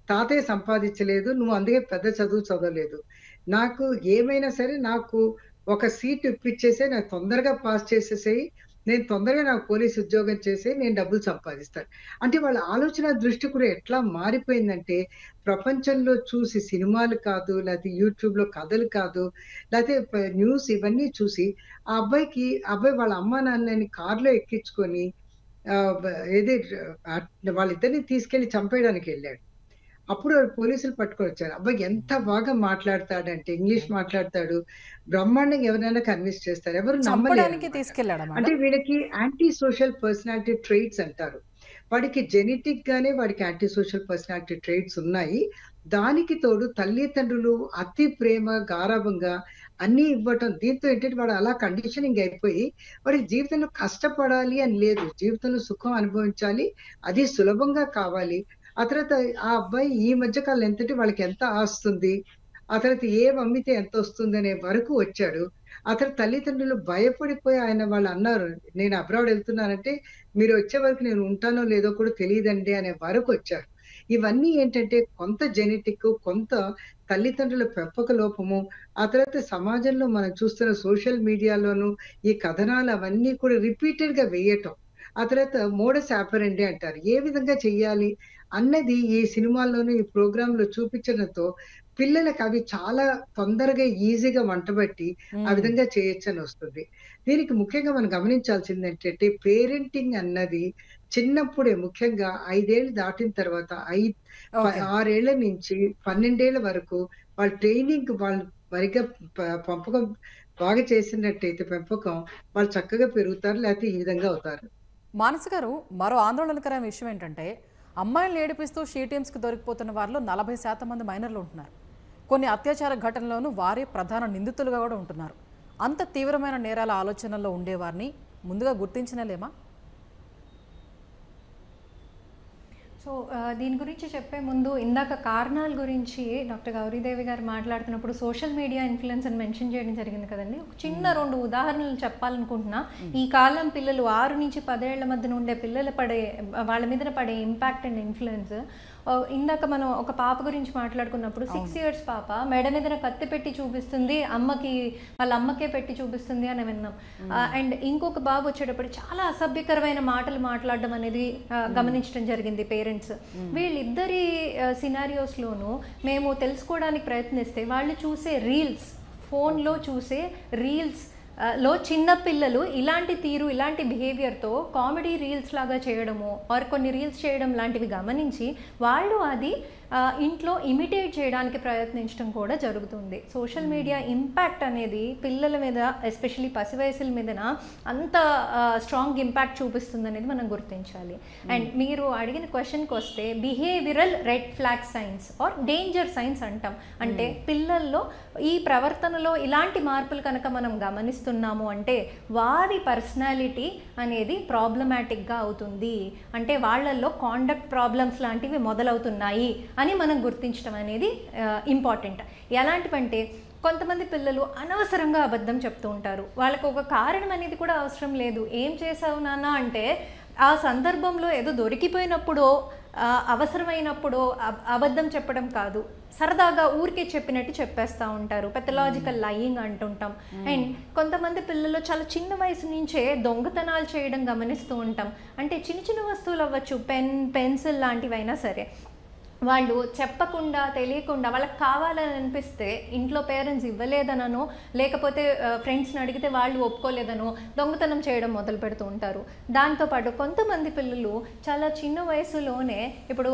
తాతయ్య సంపాదించలేదు. నువ్వు అందుకే పెద్ద చదువు చదవలేదు. నాకు ఏమైనా సరే నాకు ఒక సీట్ ఇప్పిచ్చేసేయి. నాకు తొందరగా పాస్ చేసేసేయి. నేను తొందరగా నాకు పోలీస్ ఉద్యోగం చేసేయి. నేను డబ్బులు సంపాదిస్తాను. అంటే వాళ్ళ ఆలోచన దృష్టి కూడా ఎట్లా మారిపోయిందంటే, ప్రపంచంలో చూసి సినిమాలు కాదు, లేతే యూట్యూబ్‌లో కథలు కాదు, లేతే న్యూస్ ఇవన్నీ చూసి ఆ అబ్బాయి వాళ్ళ అమ్మా నాన్నని కార్‌లో ఎక్కించుకొని ఆహ్, బ ఏది ఆహ్, వాళ్ళిద్దరిని తీసుకెళ్ళి చంపేయడానికెళ్ళాడు. అప్పుడు పోలీసులు పట్టుకొనొచ్చారు. అబ్బాయి ఎంత బాగా మాట్లాడతాడంటే, ఇంగ్లీష్ మాట్లాడతాడు. బ్రహ్మాండంగా ఎవరినైనా కన్విన్స్ చేస్తారు. ఎవరు చంపడానికి నమ్మలేరనమాట. తీసుకెళ్ళాడా అంటే మేడం? వీళ్ళకి యాంటీ సోషల్ పర్సనాలిటీ ట్రైట్స్ అంటారు. వాడికి జెనెటిక్‌గానే వాడికి యాంటీ సోషల్ పర్సనాలిటీ ట్రైట్స్ ఉన్నాయి. దానికి తోడు తల్లిదండ్రులు అతి ప్రేమ, గారాబంగా అన్నీ ఇవ్వటం. దీంతో ఏంటంటే వాడు అలా కండిషనింగ్ అయిపోయి, వాడికి జీవితంలో కష్టపడాలి అని లేదు. జీవితంలో సుఖం అనుభవించాలి. అది సులభంగా కావాలి. ఆ తర్వాత ఆ అబ్బాయి ఈ మధ్య కాలంలో ఎంతంటే వాళ్ళకి ఎంత ఆస్తుంది, ఆ తర్వాత ఏం అమ్మితే ఎంతొస్తుందనే వరకు వచ్చాడు. ఆ తర్వాత తల్లిదండ్రులు భయపడిపోయి వాళ్ళన్నారు, "నేను అబ్రాడ్ ఎళ్తున్నానంటే, మీరొచ్చే వరకు నేను ఉంటానో లేదో కూడా తెలీదండి" అనే వరకొచ్చారు. ఇవన్నీ ఏంటంటే కొంత జెనెటిక్, కొంత తల్లిదండ్రుల పెంపక లోపము, ఆ తర్వాత సమాజంలో మనం చూస్తున్న సోషల్ మీడియాలోను ఈ కథనాలు అవన్నీ కూడా రిపీటెడ్‌గా వేయటం. ఆ తర్వాత మోడస్ ఆపరెండి అంటారు. ఏ విధంగా చెయ్యాలి అన్నది ఈ సినిమాల్లోను, ఈ ప్రోగ్రామ్‌లో చూపించడంతో పిల్లలకి అవి చాలా తొందరగా ఈజీగా వంటబట్టి ఆ హ్మ్. విధంగా చేయొచ్చనొస్తుంది. దీనికి ముఖ్యంగా మనం గమనించాల్సిందేంటంటే పేరెంటింగ్ అన్నది చిన్నప్పుడే ముఖ్యంగా 5 ఏళ్ళు దాటిన తర్వాత ఓకే. 6 ఏళ్ల నుంచి 12 ఏళ్ల వరకు వాళ్ళ ట్రైనింగ్ వాళ్ళు సరిగ్గా పంపకం బాగా చేసినట్టయితే పెంపకం వాళ్ళు చక్కగా పెరుగుతారు. లేకపోతే ఈ విధంగా అవుతారు. మానస గారు, మరో ఆందోళనకరమైన విషయం ఏంటంటే, అమ్మాయిల్ని ఏడిపిస్తూ షీ టీమ్స్‌కి దొరికిపోతున్న వారిలో 40% మంది మైనర్లు ఉంటున్నారు. కొన్ని అత్యాచార ఘటనలోనూ వారే ప్రధాన నిందితులుగా కూడా ఉంటున్నారు. అంత తీవ్రమైన నేరాల ఆలోచనల్లో ఉండేవారిని ముందుగా గుర్తించలేమా? సో దీని గురించి చెప్పే ముందు ఇందాక కారణాల గురించి డాక్టర్ గౌరీదేవి గారు మాట్లాడుతున్నప్పుడు సోషల్ మీడియా ఇన్ఫ్లుయెన్స్ అని మెన్షన్ చేయడం జరిగింది కదండి. ఒక చిన్న 2 ఉదాహరణలు చెప్పాలనుకుంటున్నా. ఈ కాలం పిల్లలు 6 నుంచి 10 ఏళ్ల మధ్యన ఉండే పిల్లలు వాళ్ళ మీద పడే ఇంపాక్ట్ అండ్ ఇన్ఫ్లుయెన్స్. ఇందాక మనం ఒక పాప గురించి మాట్లాడుకున్నప్పుడు 6 ఇయర్స్ పాప మెడ మీద కత్తి పెట్టి చూపిస్తుంది, వాళ్ళ అమ్మకే పెట్టి చూపిస్తుంది అని విన్నాం. అండ్ ఇంకొక బాబు వచ్చేటప్పుడు చాలా అసభ్యకరమైన మాటలు మాట్లాడడం అనేది గమనించడం జరిగింది పేరెంట్స్. వీళ్ళిద్దరి సినారియోస్లోనూ మేము తెలుసుకోవడానికి ప్రయత్నిస్తే వాళ్ళు చూసే రీల్స్, ఫోన్లో చూసే రీల్స్ లో చిన్న పిల్లలు ఇలాంటి తీరు, ఇలాంటి బిహేవియర్తో కామెడీ రీల్స్ లాగా చేయడము ఆర్ కొన్ని రీల్స్ చేయడం లాంటివి గమనించి వాళ్ళు అది ఇంట్లో ఇమిటేట్ చేయడానికి ప్రయత్నించడం కూడా జరుగుతుంది. సోషల్ మీడియా ఇంపాక్ట్ అనేది పిల్లల మీద, ఎస్పెషల్లీ పసి వయసుల మీదన అంత స్ట్రాంగ్ ఇంపాక్ట్ చూపిస్తుంది అనేది మనం గుర్తించాలి. అండ్ మీరు అడిగిన క్వశ్చన్కి వస్తే behavioural red flag signs or danger signs అంటాం. అంటే పిల్లల్లో ఈ ప్రవర్తనలో ఇలాంటి మార్పులు కనుక మనం గమనిస్తున్నాము అంటే వారి పర్సనాలిటీ అనేది ప్రాబ్లమాటిక్గా అవుతుంది, అంటే వాళ్ళల్లో కాండక్ట్ ప్రాబ్లమ్స్ లాంటివి మొదలవుతున్నాయి అని మనం గుర్తించడం అనేది ఇంపార్టెంట్. ఎలాంటివంటే కొంతమంది పిల్లలు అనవసరంగా అబద్ధం చెప్తూ ఉంటారు. వాళ్ళకు ఒక కారణం అనేది కూడా అవసరం లేదు. ఏం చేసావు నాన్న అంటే ఆ సందర్భంలో ఏదో దొరికిపోయినప్పుడో అవసరమైనప్పుడు అబద్ధం చెప్పడం కాదు, సరదాగా ఊరికే చెప్పినట్టు చెప్పేస్తూ ఉంటారు. పెథలాజికల్ లయింగ్ అంటుంటాం. అండ్ కొంతమంది పిల్లలు చాలా చిన్న వయసు నుంచే దొంగతనాలు చేయడం గమనిస్తూ ఉంటాం. అంటే చిన్న చిన్న వస్తువులు అవ్వచ్చు, పెన్సిల్ లాంటివైనా సరే, వాళ్ళు చెప్పకుండా తెలియకుండా వాళ్ళకి కావాలని అనిపిస్తే ఇంట్లో పేరెంట్స్ ఇవ్వలేదనో లేకపోతే ఫ్రెండ్స్ని అడిగితే వాళ్ళు ఒప్పుకోలేదనో దొంగతనం చేయడం మొదలు పెడుతూ ఉంటారు. దాంతోపాటు కొంతమంది పిల్లలు చాలా చిన్న వయసులోనే ఇప్పుడు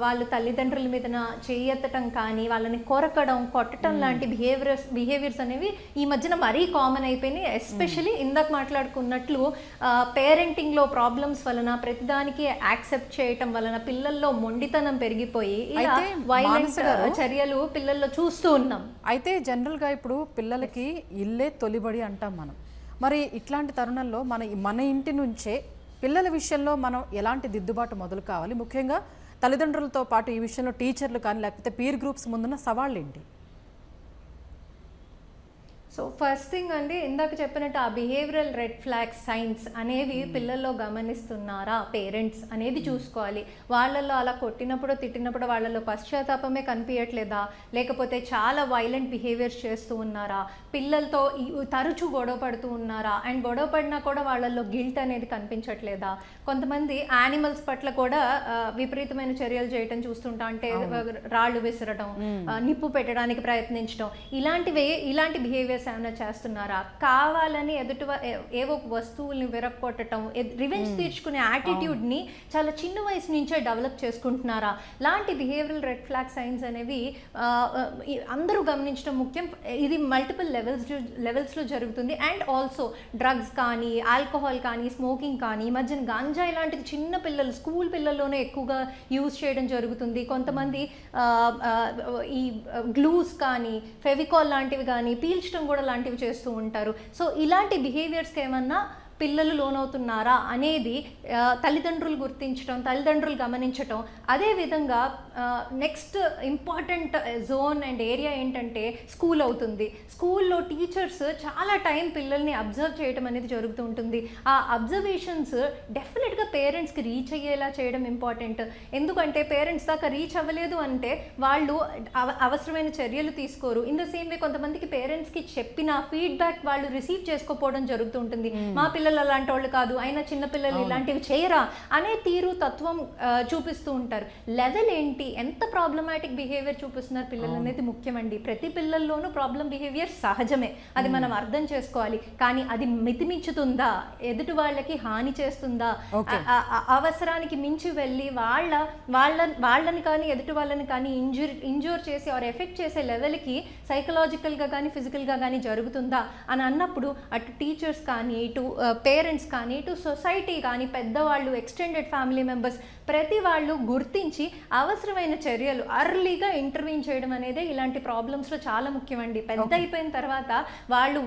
వాళ్ళు తల్లిదండ్రుల మీదన చేయెత్తటం కానీ, వాళ్ళని కొరకడం, కొట్టడం లాంటి బిహేవియర్స్ అనేవి ఈ మధ్యన మరీ కామన్ అయిపోయినాయి. ఎస్పెషలీ ఇందాక మాట్లాడుకున్నట్లు పేరెంటింగ్లో ప్రాబ్లమ్స్ వలన, ప్రతిదానికి యాక్సెప్ట్ చేయటం వలన పిల్లల్లో మొండితనం పెరిగిపోయి చర్యలు పిల్లల్లో చూస్తూ ఉన్నాం. అయితే జనరల్గా ఇప్పుడు పిల్లలకి ఇల్లే తొలిబడి అంటాం మనం. మరి ఇట్లాంటి తరుణంలో మన ఇంటి నుంచే పిల్లల విషయంలో మనం ఎలాంటి దిద్దుబాటు మొదలు కావాలి? ముఖ్యంగా తల్లిదండ్రులతో పాటు ఈ విషయంలో టీచర్లు కానీ లేకపోతే పీర్ గ్రూప్స్ ముందున్న సవాళ్ళు ఏంటి? సో ఫస్ట్ థింగ్ అండి, ఇందాక చెప్పినట్టు ఆ బిహేవియరల్ రెడ్ ఫ్లాగ్స్ సైన్స్ అనేవి పిల్లల్లో గమనిస్తున్నారా పేరెంట్స్ అనేది చూసుకోవాలి. వాళ్ళల్లో అలా కొట్టినప్పుడు తిట్టినప్పుడు వాళ్ళల్లో పశ్చాత్తాపమే కనిపించట్లేదా, లేకపోతే చాలా వైలెంట్ బిహేవియర్స్ చేస్తూ ఉన్నారా, పిల్లలతో తరచూ గొడవ పడుతూ ఉన్నారా, అండ్ గొడవ పడినా కూడా వాళ్ళల్లో గిల్ట్ అనేది కనిపించట్లేదా. కొంతమంది యానిమల్స్ పట్ల కూడా విపరీతమైన చర్యలు చేయటం చూస్తుంటా, అంటే రాళ్ళు విసరటం, నిప్పు పెట్టడానికి ప్రయత్నించడం, ఇలాంటి బిహేవియర్స్ ఏమైనా చేస్తున్నారా, కావాలని ఏవో వస్తువుల్ని విరక్కొట్టడం, రివెంజ్ తీర్చుకునే యాటిట్యూడ్ని చాలా చిన్న వయసు నుంచే డెవలప్ చేసుకుంటున్నారా, లాంటి బిహేవియరల్ రెడ్ ఫ్లాగ్ సైన్స్ అనేవి అందరూ గమనించడం ముఖ్యం. ఇది మల్టిపుల్ లెవెల్స్లో జరుగుతుంది. అండ్ ఆల్సో డ్రగ్స్ కానీ, ఆల్కహాల్ కానీ, స్మోకింగ్ కానీ, ఈ మధ్యన గాంజా ఇలాంటిది చిన్న పిల్లలు, స్కూల్ పిల్లల్లోనే ఎక్కువగా యూజ్ చేయడం జరుగుతుంది. కొంతమంది ఈ గ్లూస్ కానీ, ఫెవికాల్ లాంటివి కానీ పీల్చడం కూడా లాంటివి చేస్తూ ఉంటారు. సో ఇలాంటి బిహేవియర్స్కి ఏమన్నా పిల్లలు లోనవుతున్నారా అనేది తల్లిదండ్రులు గుర్తించడం, తల్లిదండ్రులు గమనించటం. అదేవిధంగా next important zone and area ఏంటంటే స్కూల్ అవుతుంది. స్కూల్లో టీచర్స్ చాలా టైం పిల్లల్ని అబ్జర్వ్ చేయడం అనేది జరుగుతూ ఉంటుంది. ఆ అబ్జర్వేషన్స్ డెఫినెట్గా పేరెంట్స్కి రీచ్ అయ్యేలా చేయడం ఇంపార్టెంట్. ఎందుకంటే పేరెంట్స్ దాకా రీచ్ అవ్వలేదు అంటే వాళ్ళు అవసరమైన చర్యలు తీసుకోరు. ఇన్ ద సేమ్ వే కొంతమందికి పేరెంట్స్కి చెప్పిన ఫీడ్బ్యాక్ వాళ్ళు రిసీవ్ చేసుకోకపోవడం జరుగుతూ ఉంటుంది. మా పిల్లలు అలాంటి వాళ్ళు కాదు, అయినా చిన్నపిల్లలు ఇలాంటివి చేయరా అనే తీరు తత్వం చూపిస్తూ ఉంటారు. లెవెల్ ఏంటి, ఎంత ప్రాబ్లమాటిక్ బిహేవియర్ చూపిస్తున్నారు పిల్లలు అనేది ముఖ్యమండి. ప్రతి పిల్లల్లోనూ ప్రాబ్లం బిహేవియర్ సహజమే, అది మనం అర్థం చేసుకోవాలి. కానీ అది మితిమించుతుందా, ఎదుటి వాళ్ళకి హాని చేస్తుందా, అవసరానికి మించి వెళ్ళి వాళ్ళని కానీ ఎదుటి వాళ్ళని కానీ ఇంజూర్ చేసి ఆర్ ఎఫెక్ట్ చేసే లెవెల్కి సైకలాజికల్గా కానీ ఫిజికల్గా కానీ జరుగుతుందా అని అన్నప్పుడు అటు టీచర్స్ కానీ, ఇటు పేరెంట్స్ కానీ, ఇటు సొసైటీ కానీ, పెద్దవాళ్ళు, ఎక్స్టెండెడ్ ఫ్యామిలీ మెంబర్స్ ప్రతి వాళ్ళు గుర్తించి అవసరమైన చర్యలు అర్లీగా ఇంటర్వ్యూన్ చేయడం అనేది ఇలాంటి ప్రాబ్లమ్స్లో చాలా ముఖ్యమండి. పెద్ద అయిపోయిన తర్వాత వాళ్ళు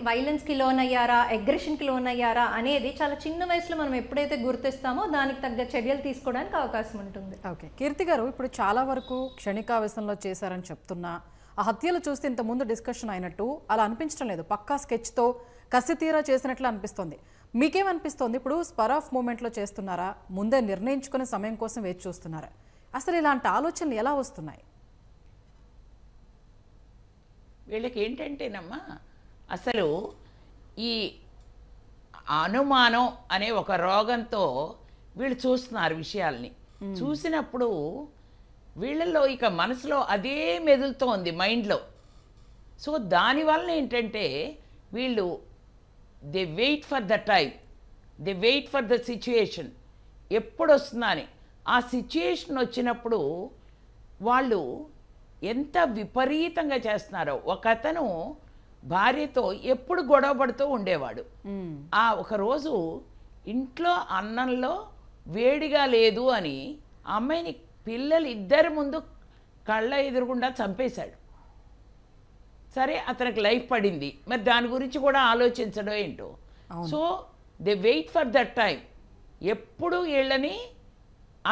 వైలెన్స్కి లోనయ్యారా, అగ్రెషన్కి లోనయ్యారా అనేది చాలా చిన్న వయసులో మనం ఎప్పుడైతే గుర్తిస్తామో దానికి తగ్గ చర్యలు తీసుకోవడానికి అవకాశం ఉంటుంది. ఓకే కీర్తి గారు, ఇప్పుడు చాలా వరకు క్షణికావేశంలో చేశారని చెప్తున్నా, ఆ హత్యలు చూస్తే ఇంతకుముందు డిస్కషన్ అయినట్టు అలా అనిపించడం లేదు, పక్కా స్కెచ్తో కసితీరా చేసినట్లు అనిపిస్తుంది. మీకేమనిపిస్తుంది? ఇప్పుడు స్పర్ ఆఫ్ మూమెంట్లో చేస్తున్నారా, ముందే నిర్ణయించుకునే సమయం కోసం వేచి చూస్తున్నారా? అసలు ఇలాంటి ఆలోచనలు ఎలా వస్తున్నాయి? వీళ్ళకి ఏంటంటేనమ్మా, అసలు ఈ అనుమానం అనే ఒక రోగంతో వీళ్ళు చూస్తున్నారు విషయాల్ని. చూసినప్పుడు వీళ్ళల్లో ఇక మనసులో అదే మెదులుతోంది మైండ్లో. సో దానివల్ల ఏంటంటే వీళ్ళు they wait for the time, they wait for the situation, ఎప్పుడు వస్తుందా అని. ఆ సిచ్యుయేషన్ వచ్చినప్పుడు వాళ్ళు ఎంత విపరీతంగా చేస్తున్నారో. ఒక అతను భార్యతో ఎప్పుడు గొడవ పడుతూ ఉండేవాడు. ఆ ఒకరోజు ఇంట్లో అన్నంలో వేడిగా లేదు అని ఆ అమ్మాయిని పిల్లలు ఇద్దరి ముందు కళ్ళ ఎదురుగుండా చంపేశాడు. సరే అతనికి లైఫ్ పడింది, మరి దాని గురించి కూడా ఆలోచించడం ఏంటో. So they wait for that time, ఎప్పుడు వీళ్ళని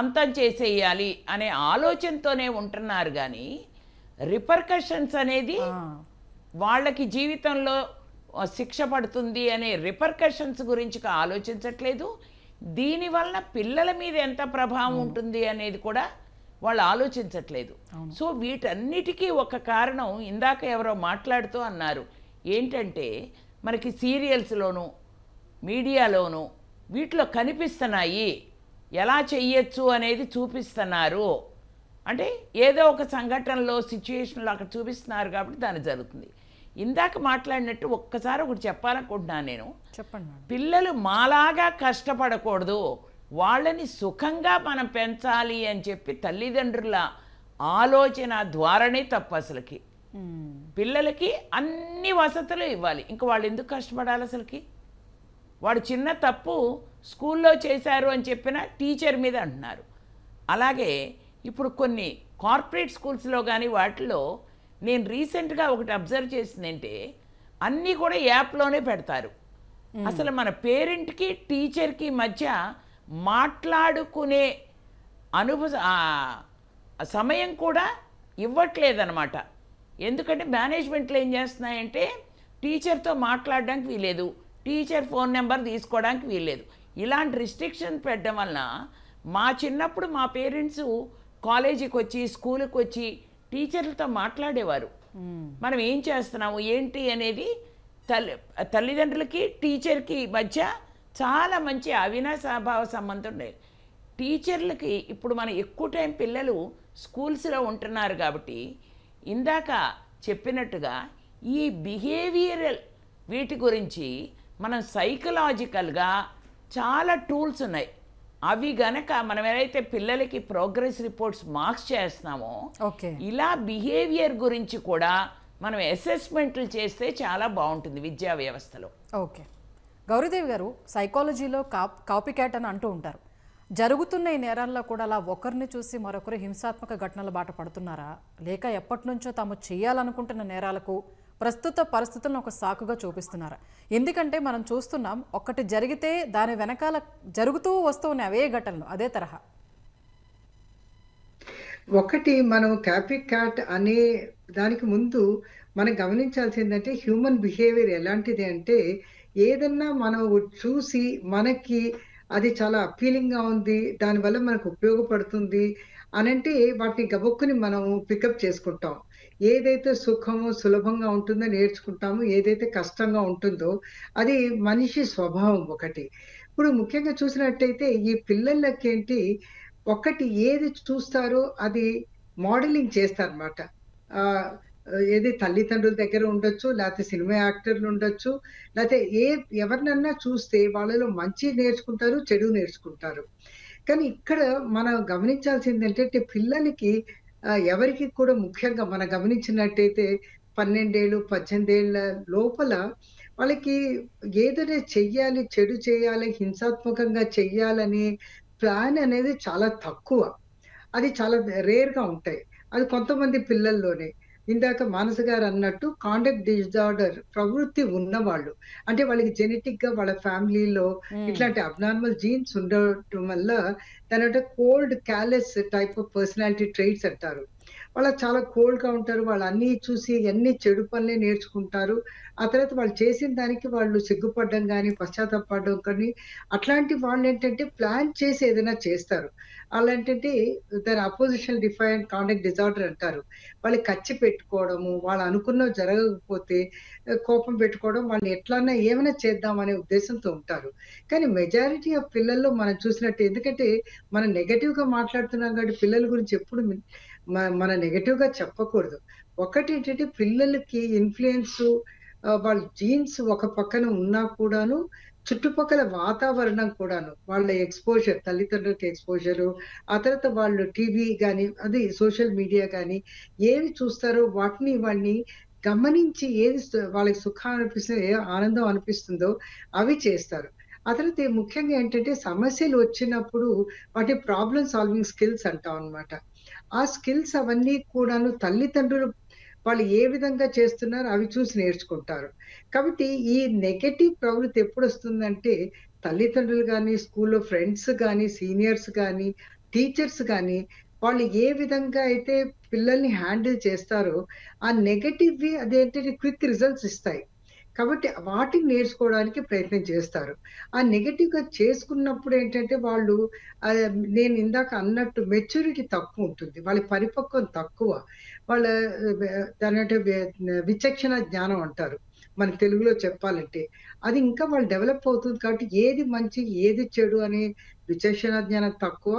అంతం చేసేయాలి అనే ఆలోచనతోనే ఉంటున్నారు. కానీ రిపర్కషన్స్ అనేది వాళ్ళకి జీవితంలో శిక్ష పడుతుంది అనే రిపర్కషన్స్ గురించి ఆలోచించట్లేదు. దీనివల్ల పిల్లల మీద ఎంత ప్రభావం ఉంటుంది అనేది కూడా వాళ్ళు ఆలోచించట్లేదు. సో వీటన్నిటికీ ఒక కారణం ఇందాక ఎవరో మాట్లాడుతూ అన్నారు, ఏంటంటే మనకి సీరియల్స్లోనూ మీడియాలోనూ వీటిలో కనిపిస్తున్నాయి, ఎలా చెయ్యొచ్చు అనేది చూపిస్తున్నారు. అంటే ఏదో ఒక సంఘటనలో సిచ్యుయేషన్లో అక్కడ చూపిస్తున్నారు కాబట్టి దాని జరుగుతుంది. ఇందాక మాట్లాడినట్టు ఒక్కసారి ఒకటి చెప్పాలనుకుంటున్నాను నేను. చెప్పండి. పిల్లలు మాలాగా కష్టపడకూడదు, వాళ్ళని సుఖంగా మనం పెంచాలి అని చెప్పి తల్లిదండ్రుల ఆలోచన ద్వారానే తప్పు. అసలుకి పిల్లలకి అన్ని వసతులు ఇవ్వాలి, ఇంకా వాళ్ళు ఎందుకు కష్టపడాలి అసలుకి? వాడు చిన్న తప్పు స్కూల్లో చేశారు అని చెప్పిన టీచర్ మీద అంటున్నారు. అలాగే ఇప్పుడు కొన్ని కార్పొరేట్ స్కూల్స్లో కానీ వాటిలో నేను రీసెంట్గా ఒకటి అబ్జర్వ్ చేసిందంటే అన్నీ కూడా యాప్లోనే పెడతారు. అసలు మన పేరెంట్కి టీచర్కి మధ్య మాట్లాడుకునే సమయం కూడా ఇవ్వట్లేదన్నమాట. ఎందుకంటే మేనేజ్మెంట్లు ఏం చేస్తున్నాయంటే టీచర్తో మాట్లాడడానికి వీలేదు, టీచర్ ఫోన్ నెంబర్ తీసుకోవడానికి వీల్లేదు. ఇలాంటి రిస్ట్రిక్షన్ పెట్టడం వలన మా చిన్నప్పుడు మా పేరెంట్స్ కాలేజీకి వచ్చి స్కూల్కి వచ్చి టీచర్లతో మాట్లాడేవారు. మనం ఏం చేస్తున్నాము ఏంటి అనేది తల్లిదండ్రులకి టీచర్కి మధ్య చాలా మంచి అవినాభావ సంబంధం ఉండేది. టీచర్లకి ఇప్పుడు మనం ఎక్కువ టైం పిల్లలు స్కూల్స్లో ఉంటున్నారు కాబట్టి ఇందాక చెప్పినట్టుగా ఈ బిహేవియరల్ వీటి గురించి మనం సైకలాజికల్గా చాలా టూల్స్ ఉన్నాయి. అవి గనక మనం ఏదైతే పిల్లలకి ప్రోగ్రెస్ రిపోర్ట్స్ మార్క్స్ చేస్తున్నామో ఇలా బిహేవియర్ గురించి కూడా మనం అసెస్మెంట్లు చేస్తే చాలా బాగుంటుంది విద్యా వ్యవస్థలో. ఓకే గౌరీదేవి గారు, సైకాలజీలో కాపీ క్యాట్ అని అంటూ ఉంటారు. జరుగుతున్న ఈ నేరాల్లో కూడా అలా ఒకరిని చూసి మరొకరు హింసాత్మక ఘటనల బాట పడుతున్నారా, లేక ఎప్పటి నుంచో తాము చేయాలనుకుంటున్న నేరాలకు ప్రస్తుత పరిస్థితులను ఒక సాకుగా చూపిస్తున్నారా? ఎందుకంటే మనం చూస్తున్నాం, ఒక్కటి జరిగితే దాని వెనకాల జరుగుతూ వస్తున్న అవే ఘటనలు అదే తరహా. ఒకటి మనం కాపీ క్యాట్ అనే దానికి ముందు మనం గమనించాల్సిందంటే హ్యూమన్ బిహేవియర్ ఎలాంటిది అంటే ఏదన్నా మనం చూసి మనకి అది చాలా అపీలింగ్ గా ఉంది, దానివల్ల మనకు ఉపయోగపడుతుంది అనంటే వాటిని గబుక్కుని మనం పికప్ చేసుకుంటాం. ఏదైతే సుఖము సులభంగా ఉంటుందో నేర్చుకుంటాము, ఏదైతే కష్టంగా ఉంటుందో అది మనిషి స్వభావం. ఒకటి ఇప్పుడు ముఖ్యంగా చూసినట్టయితే ఈ పిల్లలకేంటి ఒకటి ఏది చూస్తారో అది మోడలింగ్ చేస్తారన్నమాట. ఏది తల్లిదండ్రుల దగ్గర ఉండొచ్చు, లేకపోతే సినిమా యాక్టర్లు ఉండొచ్చు, లేకపోతే ఎవరినన్నా చూస్తే వాళ్ళలో మంచి నేర్చుకుంటారు, చెడు నేర్చుకుంటారు. కానీ ఇక్కడ మనం గమనించాల్సింది ఏంటంటే పిల్లలకి ఎవరికి కూడా ముఖ్యంగా మనం గమనించినట్టయితే 12 ఏళ్ళు 18 ఏళ్ళ లోపల వాళ్ళకి ఏదైనా చెయ్యాలి, చెడు చేయాలి, హింసాత్మకంగా చెయ్యాలనే ప్లాన్ అనేది చాలా తక్కువ. అది చాలా రేర్‌గా ఉంటాయి. అది కొంతమంది పిల్లల్లోనే. ఇందాక మానస గారు అన్నట్టు కాండక్ట్ డిజార్డర్ ప్రవృత్తి ఉన్నవాళ్ళు, అంటే వాళ్ళకి జెనెటిక్‌గా వాళ్ళ ఫ్యామిలీలో ఇట్లాంటి అబ్నార్మల్ జీన్స్ ఉండటం వల్ల దానంటే cold callous type of personality traits అంటారు. వాళ్ళు చాలా కోల్డ్‌గా ఉంటారు. వాళ్ళు అన్నీ చూసి అన్ని చెడు పనులే నేర్చుకుంటారు. ఆ తర్వాత వాళ్ళు చేసిన దానికి వాళ్ళు సిగ్గుపడడం గానీ, పశ్చాత్తాపపడడం కానీ అట్లాంటి వాళ్ళేంటంటే ప్లాన్ చేసి ఏదైనా చేస్తారు. ఆళ్ళేంటంటే దాని అపోజిషన్ డిఫైన్డ్ కాండక్ట్ డిజార్డర్ అంటారు. వాళ్ళు కచ్చి పెట్టుకోవడము, వాళ్ళు అనుకున్నవి జరగకపోతే కోపం పెట్టుకోవడం, వాళ్ళని ఎట్లన్నా ఏమైనా చేద్దాం అనే ఉద్దేశంతో ఉంటారు. కానీ మెజారిటీ ఆఫ్ పిల్లల్లో మనం చూసినట్టు ఎందుకంటే మనం నెగెటివ్‌గా మాట్లాడుతున్నాం కాబట్టి పిల్లల గురించి ఎప్పుడు మన నెగెటివ్‌గా చెప్పకూడదు. ఒకటేంటంటే పిల్లలకి ఇన్‌ఫ్లూయెన్సు వాళ్ళ జీన్స్ ఒక పక్కన ఉన్నా కూడాను, చుట్టుపక్కల వాతావరణం కూడాను, వాళ్ళ ఎక్స్‌పోజర్ తల్లిదండ్రులకి ఎక్స్‌పోజరు, ఆ తర్వాత వాళ్ళు టీవీ గాని, అది సోషల్ మీడియా గాని ఏవి చూస్తారో వాళ్ళని గమనించి ఏది వాళ్ళకి సుఖం అనిపిస్తుందో, ఏ ఆనందం అనిపిస్తుందో అవి చేస్తారు. ఆ తర్వాత ముఖ్యంగా ఏంటంటే సమస్యలు వచ్చినప్పుడు వాటి ప్రాబ్లమ్ సాల్వింగ్ స్కిల్స్ అంటాం అన్నమాట. ఆ స్కిల్స్ అవన్నీ కూడాను తల్లిదండ్రులు వాళ్ళు ఏ విధంగా చేస్తున్నారో అవి చూసి నేర్చుకుంటారు. కాబట్టి ఈ నెగెటివ్ ప్రవృత్తి ఎప్పుడొస్తుందంటే తల్లిదండ్రులు గాని, స్కూల్‌లో ఫ్రెండ్స్ గాని, సీనియర్స్ గాని, టీచర్స్ గాని వాళ్ళు ఏ విధంగా అయితే పిల్లల్ని హ్యాండిల్ చేస్తారో ఆ నెగెటివ్‌వి అదేంటంటే క్విక్ రిజల్ట్స్ ఇస్తాయి. కాబట్టి వాటిని నేర్చుకోవడానికి ప్రయత్నం చేస్తారు. ఆ నెగెటివ్‌గా చేసుకున్నప్పుడు ఏంటంటే వాళ్ళు నేను ఇందాక అన్నట్టు మెచ్యూరిటీ తక్కువుంటుంది. వాళ్ళ పరిపక్వం తక్కువ. వాళ్ళ దాన్నంటే విచక్షణ జ్ఞానం అంటారు. మన తెలుగులో చెప్పాలంటే. అది ఇంకా వాళ్ళు డెవలప్ అవుతుంది కాబట్టి ఏది మంచి, ఏది చెడు అనే విచక్షణ జ్ఞానం తక్కువ.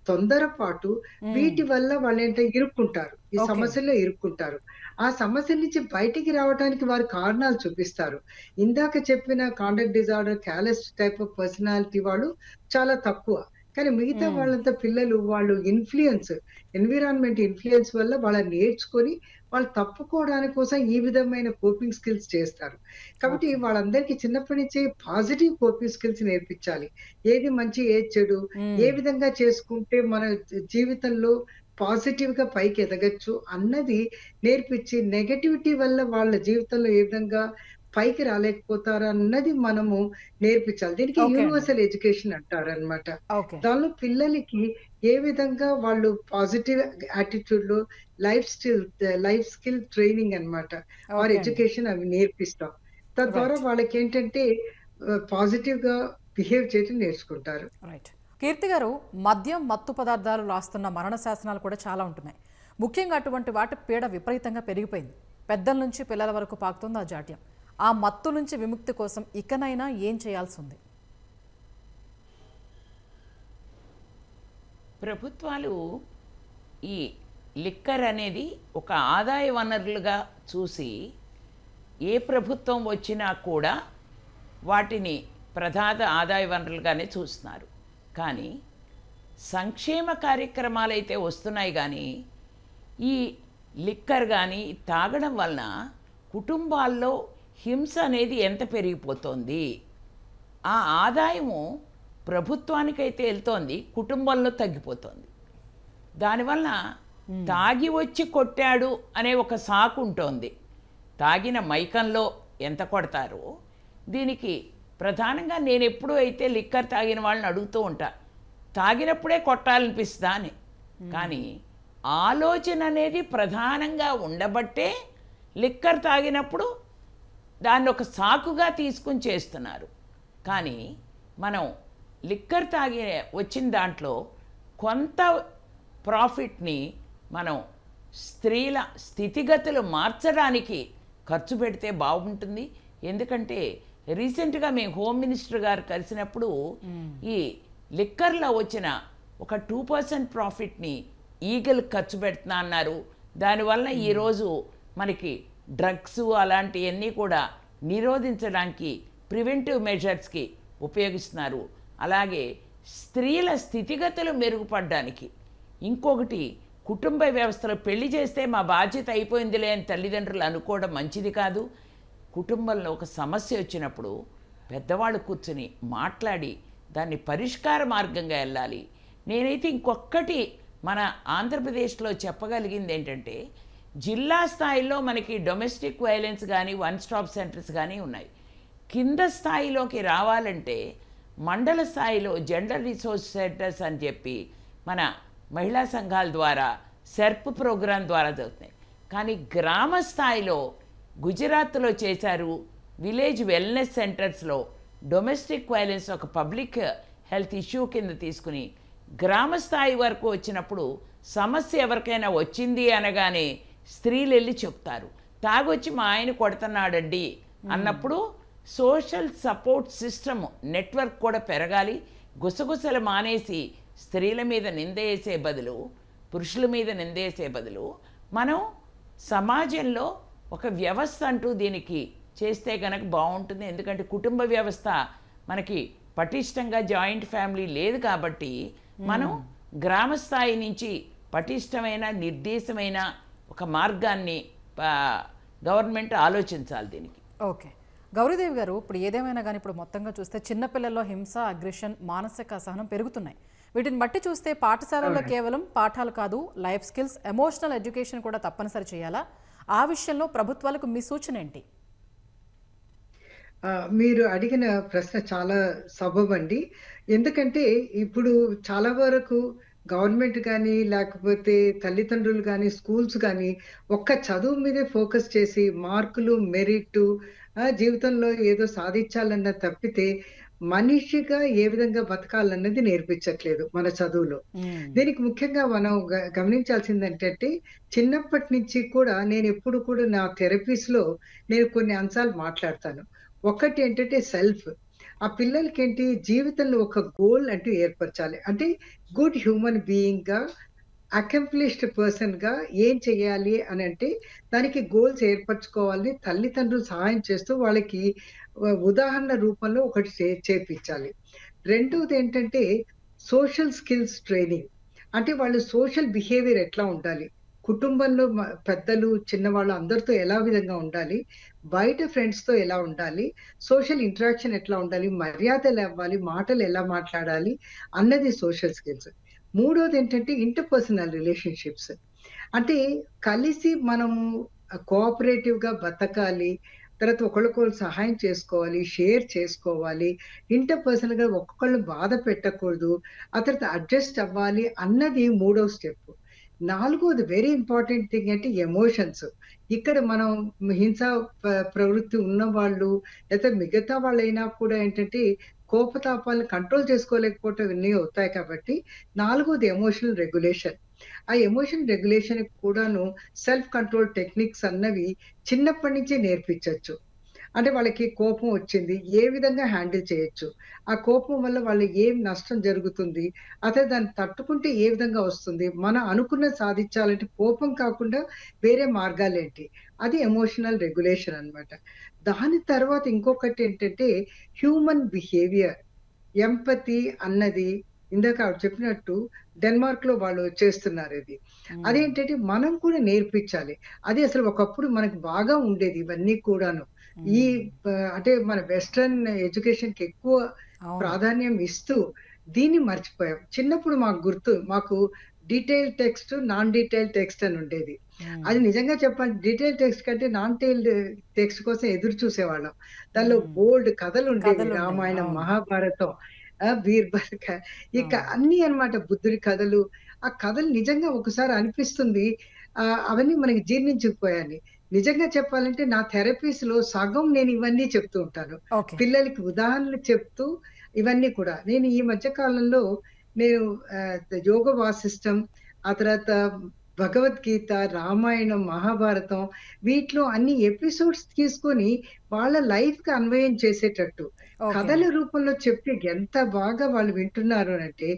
తొందరపాటు వీటి వల్ల వాళ్ళేంటంటే ఇరుక్కుంటారు. ఈ సమస్యల్లో ఇరుక్కుంటారు. ఆ సమస్య నుంచి బయటికి రావడానికి వారు కారణాలు చూపిస్తారు. ఇందాక చెప్పిన conduct disorder, callus type of personality వాళ్ళు చాలా తక్కువ. కానీ మిగతా వాళ్ళంతా పిల్లలు వాళ్ళు ఎన్విరాన్మెంట్ ఇన్‌ఫ్లూయెన్స్ వల్ల వాళ్ళని నేర్చుకొని వాళ్ళు తప్పుకోవడానికి కోసం ఈ విధమైన కోపింగ్ స్కిల్స్ చేస్తారు. కాబట్టి వాళ్ళందరికీ చిన్నప్పటి నుంచే పాజిటివ్ కోపింగ్ స్కిల్స్ నేర్పించాలి. ఏది మంచి, ఏది చెడు, ఏ విధంగా చేసుకుంటే మన జీవితంలో పాజిటివ్‌గా పైకి ఎదగొచ్చు అన్నది నేర్పించి నెగటివిటీ వల్ల వాళ్ళ జీవితంలో ఏ విధంగా పైకి రాలేకపోతారు అన్నది మనము నేర్పించాలి. దీనికి ఓకే అండి. యూనివర్సల్ ఎడ్యుకేషన్ అంటారనమాట. ఓకే. దానిలో పిల్లలకి ఏ విధంగా వాళ్ళు పాజిటివ్ యాటిట్యూడ్‌లో లైఫ్ స్కిల్ ట్రైనింగ్ అన్నమాట. ఆర్ ఓకే అండి. ఎడ్యుకేషన్ అవి నేర్పిస్తాం. తద్వారా రైట్. వాళ్ళకేంటంటే పాజిటివ్‌గా బిహేవ్ చేయడం నేర్చుకుంటారు. రైట్. కీర్తి గారు, మద్యం, మత్తు పదార్థాలు రాస్తున్న మరణ శాసనాలు కూడా చాలా ఉంటున్నాయి. ముఖ్యంగా అటువంటి వాటి పీడ విపరీతంగా పెరిగిపోయింది. పెద్దల నుంచి పిల్లల వరకు పాకుతుంది ఆ జాడ్యం. ఆ మత్తు నుంచి విముక్తి కోసం ఇకనైనా ఏం చేయాల్సి ఉంది? ప్రభుత్వాలు ఈ లిక్కర్ అనేది ఒక ఆదాయ వనరులుగా చూసి ఏ ప్రభుత్వం వచ్చినా కూడా వాటిని ప్రధాన ఆదాయ వనరులుగానే చూస్తున్నారు. కానీ సంక్షేమ కార్యక్రమాలు అయితే వస్తున్నాయి, కానీ ఈ లిక్కర్ కానీ తాగడం వలన కుటుంబాల్లో హింస అనేది ఎంత పెరిగిపోతుంది. ఆ ఆదాయము ప్రభుత్వానికైతే వెళ్తోంది, కుటుంబంలో తగ్గిపోతుంది. దానివల్ల తాగి వచ్చి కొట్టాడు అనే ఒక సాకు ఉంటుంది. తాగిన మైకంలో ఎంత కొడతారో దీనికి ప్రధానంగా నేను ఎప్పుడూ అయితే లిక్కర్ తాగిన వాళ్ళని అడుగుతూ ఉంటా, తాగినప్పుడే కొట్టాలనిపిస్తుందా అని. కానీ ఆలోచన అనేది ప్రధానంగా ఉండబట్టే లిక్కర్ తాగినప్పుడు దాన్ని ఒక సాకుగా తీసుకుని చేస్తున్నారు. కానీ మనం లిక్కర్ తాగి వచ్చిన దాంట్లో కొంత ప్రాఫిట్ని మనం స్త్రీల స్థితిగతులు మార్చడానికి ఖర్చు పెడితే బాగుంటుంది. ఎందుకంటే రీసెంట్గా మేము హోమ్ మినిస్టర్ గారు కలిసినప్పుడు ఈ లిక్కర్లో వచ్చిన ఒక 2% ప్రాఫిట్ని ఈగల్ ఖర్చు పెడుతున్నా అన్నారు. దానివల్ల ఈరోజు మనకి డ్రగ్స్ అలాంటివన్నీ కూడా నిరోధించడానికి ప్రివెంటివ్ మెజర్స్కి ఉపయోగిస్తున్నారు. అలాగే స్త్రీల స్థితిగతులు మెరుగుపడడానికి ఇంకొకటి, కుటుంబ వ్యవస్థలో పెళ్లి చేస్తే మా బాధ్యత అయిపోయిందిలే అని తల్లిదండ్రులు అనుకోవడం మంచిది కాదు. కుటుంబంలో ఒక సమస్య వచ్చినప్పుడు పెద్దవాళ్ళు కూర్చుని మాట్లాడి దాన్ని పరిష్కార మార్గంగా వెళ్ళాలి. నేనైతే ఇంకొకటి మన ఆంధ్రప్రదేశ్లో చెప్పగలిగింది ఏంటంటే, జిల్లా స్థాయిలో మనకి డొమెస్టిక్ వైలెన్స్ కానీ వన్ స్టాప్ సెంటర్స్ కానీ ఉన్నాయి. కింద స్థాయిలోకి రావాలంటే మండల స్థాయిలో జెండర్ రిసోర్స్ సెంటర్స్ అని చెప్పి మన మహిళా సంఘాల ద్వారా సెర్ప్ ప్రోగ్రాం ద్వారా జరుగుతున్నాయి. కానీ గ్రామ స్థాయిలో గుజరాత్లో చేశారు. విలేజ్ వెల్నెస్ సెంటర్స్లో డొమెస్టిక్ వైలెన్స్ ఒక పబ్లిక్ హెల్త్ ఇష్యూ కింద తీసుకుని గ్రామ స్థాయి వరకు వచ్చినప్పుడు సమస్య ఎవరికైనా వచ్చింది అనగానే స్త్రీలు వెళ్ళి చెప్తారు, తాగొచ్చి మా ఆయన కొడుతున్నాడండి అన్నప్పుడు సోషల్ సపోర్ట్ సిస్టమ్ నెట్వర్క్ కూడా పెరగాలి. గుసగుసలు మానేసి స్త్రీల మీద నిందేసే బదులు, పురుషుల మీద నిందేసే బదులు మనం సమాజంలో ఒక వ్యవస్థ అంటూ దీనికి చేస్తే కనుక బాగుంటుంది. ఎందుకంటే కుటుంబ వ్యవస్థ మనకి పటిష్టంగా జాయింట్ ఫ్యామిలీ లేదు కాబట్టి మనం గ్రామ స్థాయి నుంచి పటిష్టమైన నిర్దేశమైన ఒక మార్గాన్ని గవర్నమెంట్ ఆలోచించాలి దీనికి. ఓకే గౌరీదేవి గారు, ఇప్పుడు ఏదేమైనా కానీ ఇప్పుడు మొత్తంగా చూస్తే చిన్నపిల్లల్లో హింస, అగ్రెషన్, మానసిక అసహనం పెరుగుతున్నాయి. వీటిని బట్టి చూస్తే పాఠశాలల్లో కేవలం పాఠాలు కాదు, లైఫ్ స్కిల్స్, ఎమోషనల్ ఎడ్యుకేషన్ కూడా తప్పనిసరి చేయాలా? ఆ విషయంలో ప్రభుత్వాలకు మీ సూచన ఏంటి? మీరు అడిగిన ప్రశ్న చాలా సబబండి. ఎందుకంటే ఇప్పుడు చాలా వరకు గవర్నమెంట్ కానీ, లేకపోతే తల్లిదండ్రులు కానీ, స్కూల్స్ కానీ ఒక్క చదువు మీదే ఫోకస్ చేసి మార్కులు, మెరిట్, జీవితంలో ఏదో సాధించాలన్న తప్పితే మనిషిగా ఏ విధంగా బతకాలన్నది నేర్పించట్లేదు మన చదువులో. దీనికి ముఖ్యంగా మనం గమనించాల్సింది ఏంటంటే, చిన్నప్పటి నుంచి కూడా నేను ఎప్పుడు కూడా నా థెరపీస్‌లో నేను కొన్ని అంశాలు మాట్లాడతాను. ఒకటి ఏంటంటే సెల్ఫ్. ఆ పిల్లలకి ఏంటి, జీవితంలో ఒక గోల్ అంటూ ఏర్పరచాలి. అంటే గుడ్ హ్యూమన్ బీయింగ్‌గా, అకంప్లిష్డ్ పర్సన్‌గా ఏం చేయాలి అని అంటే దానికి గోల్స్ ఏర్పరచుకోవాలి. తల్లిదండ్రులు సహాయం చేస్తూ వాళ్ళకి ఉదాహరణ రూపంలో ఒకటి చేపించాలి. రెండోది ఏంటంటే సోషల్ స్కిల్స్ ట్రైనింగ్. అంటే వాళ్ళు సోషల్ బిహేవియర్ ఎట్లా ఉండాలి, కుటుంబంలో పెద్దలు, చిన్నవాళ్ళు అందరితో ఎలా విధంగా ఉండాలి, బయట ఫ్రెండ్స్‌తో ఎలా ఉండాలి, సోషల్ ఇంటరాక్షన్ ఎట్లా ఉండాలి, మర్యాదలు ఇవ్వాలి, మాటలు ఎలా మాట్లాడాలి అన్నది సోషల్ స్కిల్స్. మూడోది ఏంటంటే ఇంటర్పర్సనల్ రిలేషన్‌షిప్స్. అంటే కలిసి మనము కోఆపరేటివ్‌గా బతకాలి. తర్వాత ఒకళ్ళకొకళ్ళు సహాయం చేసుకోవాలి, షేర్ చేసుకోవాలి. ఇంటర్‌పర్సనల్‌గా ఒక్కొక్కళ్ళని బాధ పెట్టకూడదు. ఆ తర్వాత అడ్జస్ట్ అవ్వాలి అన్నది మూడో స్టెప్. నాలుగోది వెరీ ఇంపార్టెంట్ థింగ్ అంటే ఎమోషన్స్. ఇక్కడ మనం హింసా ప్రవృత్తి ఉన్నవాళ్ళు లేతే మిగతా వాళ్ళైనా కూడా ఏంటంటే కోపతాపాలను కంట్రోల్ చేసుకోలేకపోవటం ఇవన్నీ అవుతాయి కాబట్టి, నాలుగోది ఎమోషనల్ రెగ్యులేషన్. ఆ ఎమోషన్ రెగ్యులేషన్‌కి కూడాను సెల్ఫ్ కంట్రోల్ టెక్నిక్స్ అన్నవి చిన్నప్పటి నుంచే నేర్పించొచ్చు. అంటే వాళ్ళకి కోపం వచ్చింది. ఏ విధంగా హ్యాండిల్ చేయొచ్చు? ఆ కోపం వల్ల వాళ్ళు ఏం నష్టం జరుగుతుంది? అసలు దాన్ని తట్టుకుంటే ఏ విధంగా వస్తుంది? మనం అనుకున్నది సాధించాలంటే కోపం కాకుండా వేరే మార్గాలేంటి? అది ఎమోషనల్ రెగ్యులేషన్ అన్నమాట. దాని తర్వాత ఇంకొకటేంటంటే హ్యూమన్ బిహేవియర్. ఎంపతి అన్నది ఇందాక ఆవిడ చెప్పినట్టు డెన్మార్క్‌లో వాళ్ళు చేస్తున్నారిది. అదేంటంటే మనం కూడా నేర్పించాలి. అది అసలు ఒకప్పుడు మనకు బాగా ఉండేది ఇవన్నీ కూడాను. ఈ అంటే మన వెస్టర్న్ ఎడ్యుకేషన్‌కి ఎక్కువ అవును. ప్రాధాన్యం ఇస్తూ దీన్ని మర్చిపోయాం. చిన్నప్పుడు మాకు గుర్తు మాకు detail text, non detail text అని ఉండేది. అది నిజంగా చెప్పాలంటే డీటెయిల్ టెక్స్ట్ కంటే నాన్ టెయిల్డ్ టెక్స్ట్ కోసం ఎదురు చూసేవాళ్ళం. దానిలో బోలెడు కథలుండేవి. కథలుండేవి. రామాయణం, అవును. మహాభారతం, బీర్బల్ ఇక అన్నీ అన్నమాట. బుద్ధుడి కథలు. ఆ కథలు నిజంగా ఒకసారి అనిపిస్తుంది అవన్నీ మనకి జీర్ణించుకుపోయాయని. నిజంగా చెప్పాలంటే నా థెరపీస్‌లో సగం నేను ఇవన్నీ చెప్తూ ఉంటాను. ఓకే. పిల్లలకి ఉదాహరణలు చెప్తూ ఇవన్నీ కూడా. నేను ఈ మధ్య కాలంలో నేను యోగ వాసిష్టం, ఆ తర్వాత భగవద్గీత, రామాయణం, మహాభారతం వీటిలో అన్ని ఎపిసోడ్స్ తీసుకొని వాళ్ళ లైఫ్‌కి అన్వయం చేసేటట్టు ఓకే. కథల రూపంలో చెప్తే ఎంత బాగా వాళ్ళు వింటున్నారు అనంటే,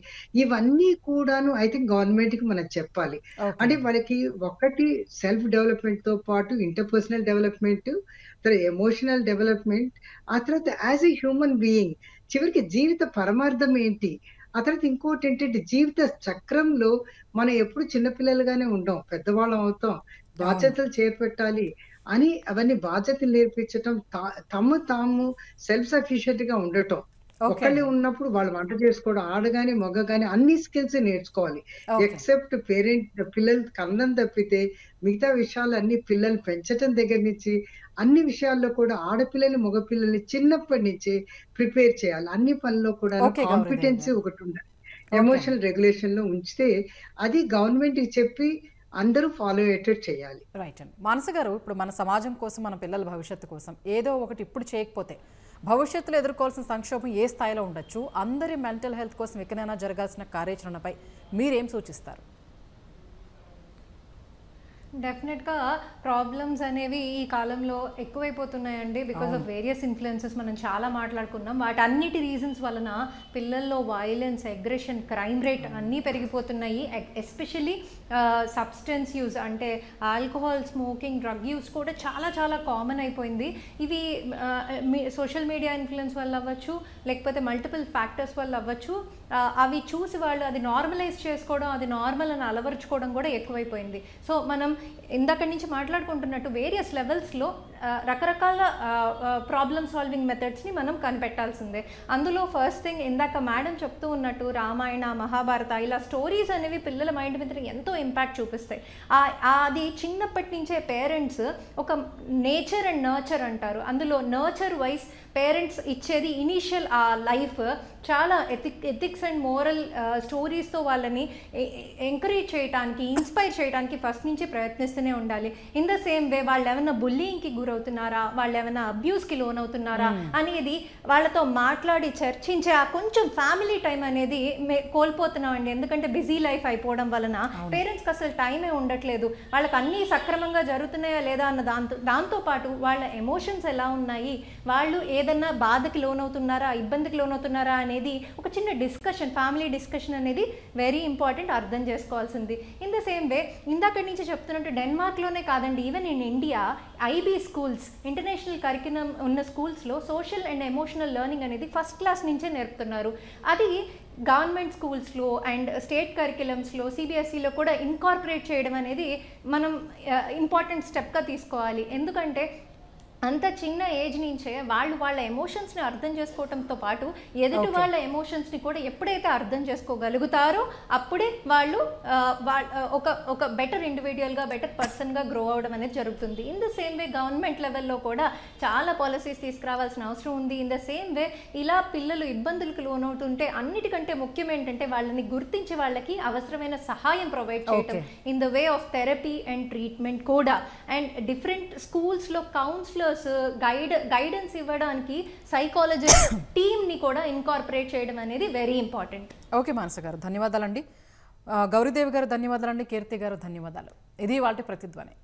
ఇవన్నీ కూడాను ఐ థింక్ గవర్నమెంట్‌కి మనం చెప్పాలి. ఓకే. అంటే వాళ్ళకి ఒకటి సెల్ఫ్ డెవలప్‌మెంట్‌తో పాటు ఇంటర్‌పర్సనల్ డెవలప్‌మెంట్, తర్వాత ఎమోషనల్ డెవలప్‌మెంట్, ఆ తర్వాత యాస్ ఎ హ్యూమన్ బీయింగ్ చివరికి జీవిత పరమార్థం ఏంటి? ఆ తర్వాత ఇంకోటేంటంటే జీవిత చక్రంలో మనం ఎప్పుడు చిన్న పిల్లలుగానే ఉండం. పెద్దవాళ్ళం అవుతాం. అవును. బాధ్యతలు చేపట్టాలి అని అవన్నీ బాధ్యతలు నేర్పించటం, తాము సెల్ఫ్ సఫిషియెంట్‌గా ఉండటం. ఓకే ఒక్కళ్ళే అండి. ఉన్నప్పుడు వాళ్ళు వంట చేసుకోవడం, ఆడ గాని, మగ గాని అన్ని స్కిల్స్ నేర్చుకోవాలి. ఓకే. ఎక్సెప్ట్ పిల్లలు కనడం తప్పితే మిగతా విషయాలన్నీ పిల్లలు పెంచటం దగ్గర నుంచి అన్ని విషయాల్లో కూడా ఆడపిల్లలు, మగపిల్లల్ని చిన్నప్పటి నుంచే ప్రిపేర్ చేయాలి. అన్ని పనుల్లో కూడాను ఓకే గౌరీదేవి కాంపిటెన్సీ గారు. ఒకటుండాలి. ఓకే అండి. ఎమోషనల్ రెగ్యులేషన్‌లో ఉంచితే అది గవర్నమెంట్‌కి చెప్పి అందరూ ఫాలో అయ్యేటట్టు చేయాలి. రైట్ అండి. మానస గారు, ఇప్పుడు మన సమాజం కోసం, మన పిల్లల భవిష్యత్తు కోసం ఏదో ఒకటి ఇప్పుడు చేయకపోతే భవిష్యత్తులో ఎదుర్కోవాల్సిన సంక్షోభం ఏ స్థాయిలో ఉండొచ్చు? అందరి మెంటల్ హెల్త్ కోసం ఎక్కడైనా జరగాల్సిన కార్యాచరణపై మీరేం సూచిస్తారు? డెఫినెట్గా ప్రాబ్లమ్స్ అనేవి ఈ కాలంలో ఎక్కువైపోతున్నాయండి బికాస్ ఆఫ్ వేరియస్ ఇన్ఫ్లుయెన్సెస్. మనం చాలా మాట్లాడుకున్నాం. వాటన్నిటి రీజన్స్ వలన పిల్లల్లో వైలెన్స్, అగ్రెషన్, క్రైమ్ రేట్ అన్నీ పెరిగిపోతున్నాయి. ఎస్పెషల్లీ సబ్స్టెన్స్ యూజ్ అంటే ఆల్కహాల్, స్మోకింగ్, డ్రగ్ యూస్ కూడా చాలా చాలా కామన్ అయిపోయింది. ఇవి సోషల్ మీడియా ఇన్ఫ్లుయెన్స్ వల్ల అవ్వచ్చు, లేకపోతే మల్టిపుల్ ఫ్యాక్టర్స్ వల్ల అవ్వచ్చు. అవి చూసి వాళ్ళు అది నార్మలైజ్ చేసుకోవడం, అది నార్మల్ అని అలవరుచుకోవడం కూడా ఎక్కువైపోయింది. సో మనం ఇందాక నుంచి మాట్లాడుకుంటున్నట్టు వేరియస్ లెవెల్స్లో రకరకాల ప్రాబ్లమ్ సాల్వింగ్ మెథడ్స్ని మనం కనిపెట్టాల్సిందే. అందులో ఫస్ట్ థింగ్ ఇందాక మేడం చెప్తూ ఉన్నట్టు రామాయణ, మహాభారత ఇలా స్టోరీస్ అనేవి పిల్లల మైండ్ మీద ఎంతో ఇంపాక్ట్ చూపిస్తాయి. అది చిన్నప్పటి నుంచే పేరెంట్స్ ఒక నేచర్ అండ్ నర్చర్ అంటారు. అందులో నర్చర్ వైజ్ పేరెంట్స్ ఇచ్చేది ఇనీషియల్ ఆ లైఫ్ చాలా ఎథిక్స్ అండ్ మోరల్ స్టోరీస్తో వాళ్ళని ఎంకరేజ్ చేయడానికి, ఇన్స్పైర్ చేయడానికి ఫస్ట్ నుంచి ప్రయత్నిస్తూనే ఉండాలి. ఇన్ ద సేమ్ వే వాళ్ళు ఏమైనా బుల్లింగ్కి గురవుతున్నారా, వాళ్ళు ఏమైనా అబ్యూస్కి లోన్ అవుతున్నారా అనేది వాళ్ళతో మాట్లాడి చర్చించే ఆ కొంచెం ఫ్యామిలీ టైం అనేది కోల్పోతున్నామండి. ఎందుకంటే బిజీ లైఫ్ అయిపోవడం వలన పేరెంట్స్కి అసలు టైమే ఉండట్లేదు. వాళ్ళకి అన్నీ సక్రమంగా జరుగుతున్నాయా లేదా అన్న దాంతోపాటు వాళ్ళ ఎమోషన్స్ ఎలా ఉన్నాయి, వాళ్ళు ఏదన్నా బాధకి లోన్ అవుతున్నారా, ఇబ్బందికి లోన్ అవుతున్నారా అనేది ఒక చిన్న డిస్కషన్, ఫ్యామిలీ డిస్కషన్ అనేది వెరీ ఇంపార్టెంట్, అర్థం చేసుకోవాల్సింది. ఇన్ ద సేమ్ వే ఇందాక నుంచి చెప్తున్నట్టు డెన్మార్క్లోనే కాదండి, even in India IB schools, international curriculum ఉన్న స్కూల్స్లో సోషల్ అండ్ ఎమోషనల్ లెర్నింగ్ అనేది ఫస్ట్ క్లాస్ నుంచే నేర్పుతున్నారు. అది గవర్నమెంట్ స్కూల్స్లో అండ్ స్టేట్ కరిక్యులమ్స్లో, సిబిఎస్ఈలో కూడా ఇన్కార్పొరేట్ చేయడం అనేది మనం ఇంపార్టెంట్ స్టెప్గా తీసుకోవాలి. ఎందుకంటే అంత చిన్న ఏజ్ నుంచే వాళ్ళ ఎమోషన్స్ని అర్థం చేసుకోవడంతో పాటు ఎదుటి వాళ్ళ ఎమోషన్స్ని కూడా ఎప్పుడైతే అర్థం చేసుకోగలుగుతారో అప్పుడే వాళ్ళు ఒక బెటర్ ఇండివిజువల్గా బెటర్ పర్సన్గా గ్రో అవడం అనేది జరుగుతుంది. In the same way government లెవెల్లో కూడా చాలా పాలసీస్ తీసుకురావాల్సిన అవసరం ఉంది. ఇన్ ద సేమ్ వే ఇలా పిల్లలు ఇబ్బందులకు లోనవుతుంటే అన్నిటికంటే ముఖ్యం ఏంటంటే వాళ్ళని గుర్తించి వాళ్ళకి అవసరమైన సహాయం ప్రొవైడ్ చేయటం in the way of therapy and treatment కూడా. అండ్ డిఫరెంట్ స్కూల్స్లో కౌన్సిలర్స్ గైడెన్స్ ఇవ్వడానికి సైకాలజిస్ట్ టీమ్ని కూడా ఇన్కార్పొరేట్ చేయడం అనేది వెరీ ఇంపార్టెంట్. ఓకే మానస గారు ధన్యవాదాలండి. గౌరీదేవి గారు ధన్యవాదాలండి. కీర్తి గారు ధన్యవాదాలు. ఇది వాటి ప్రతిధ్వని.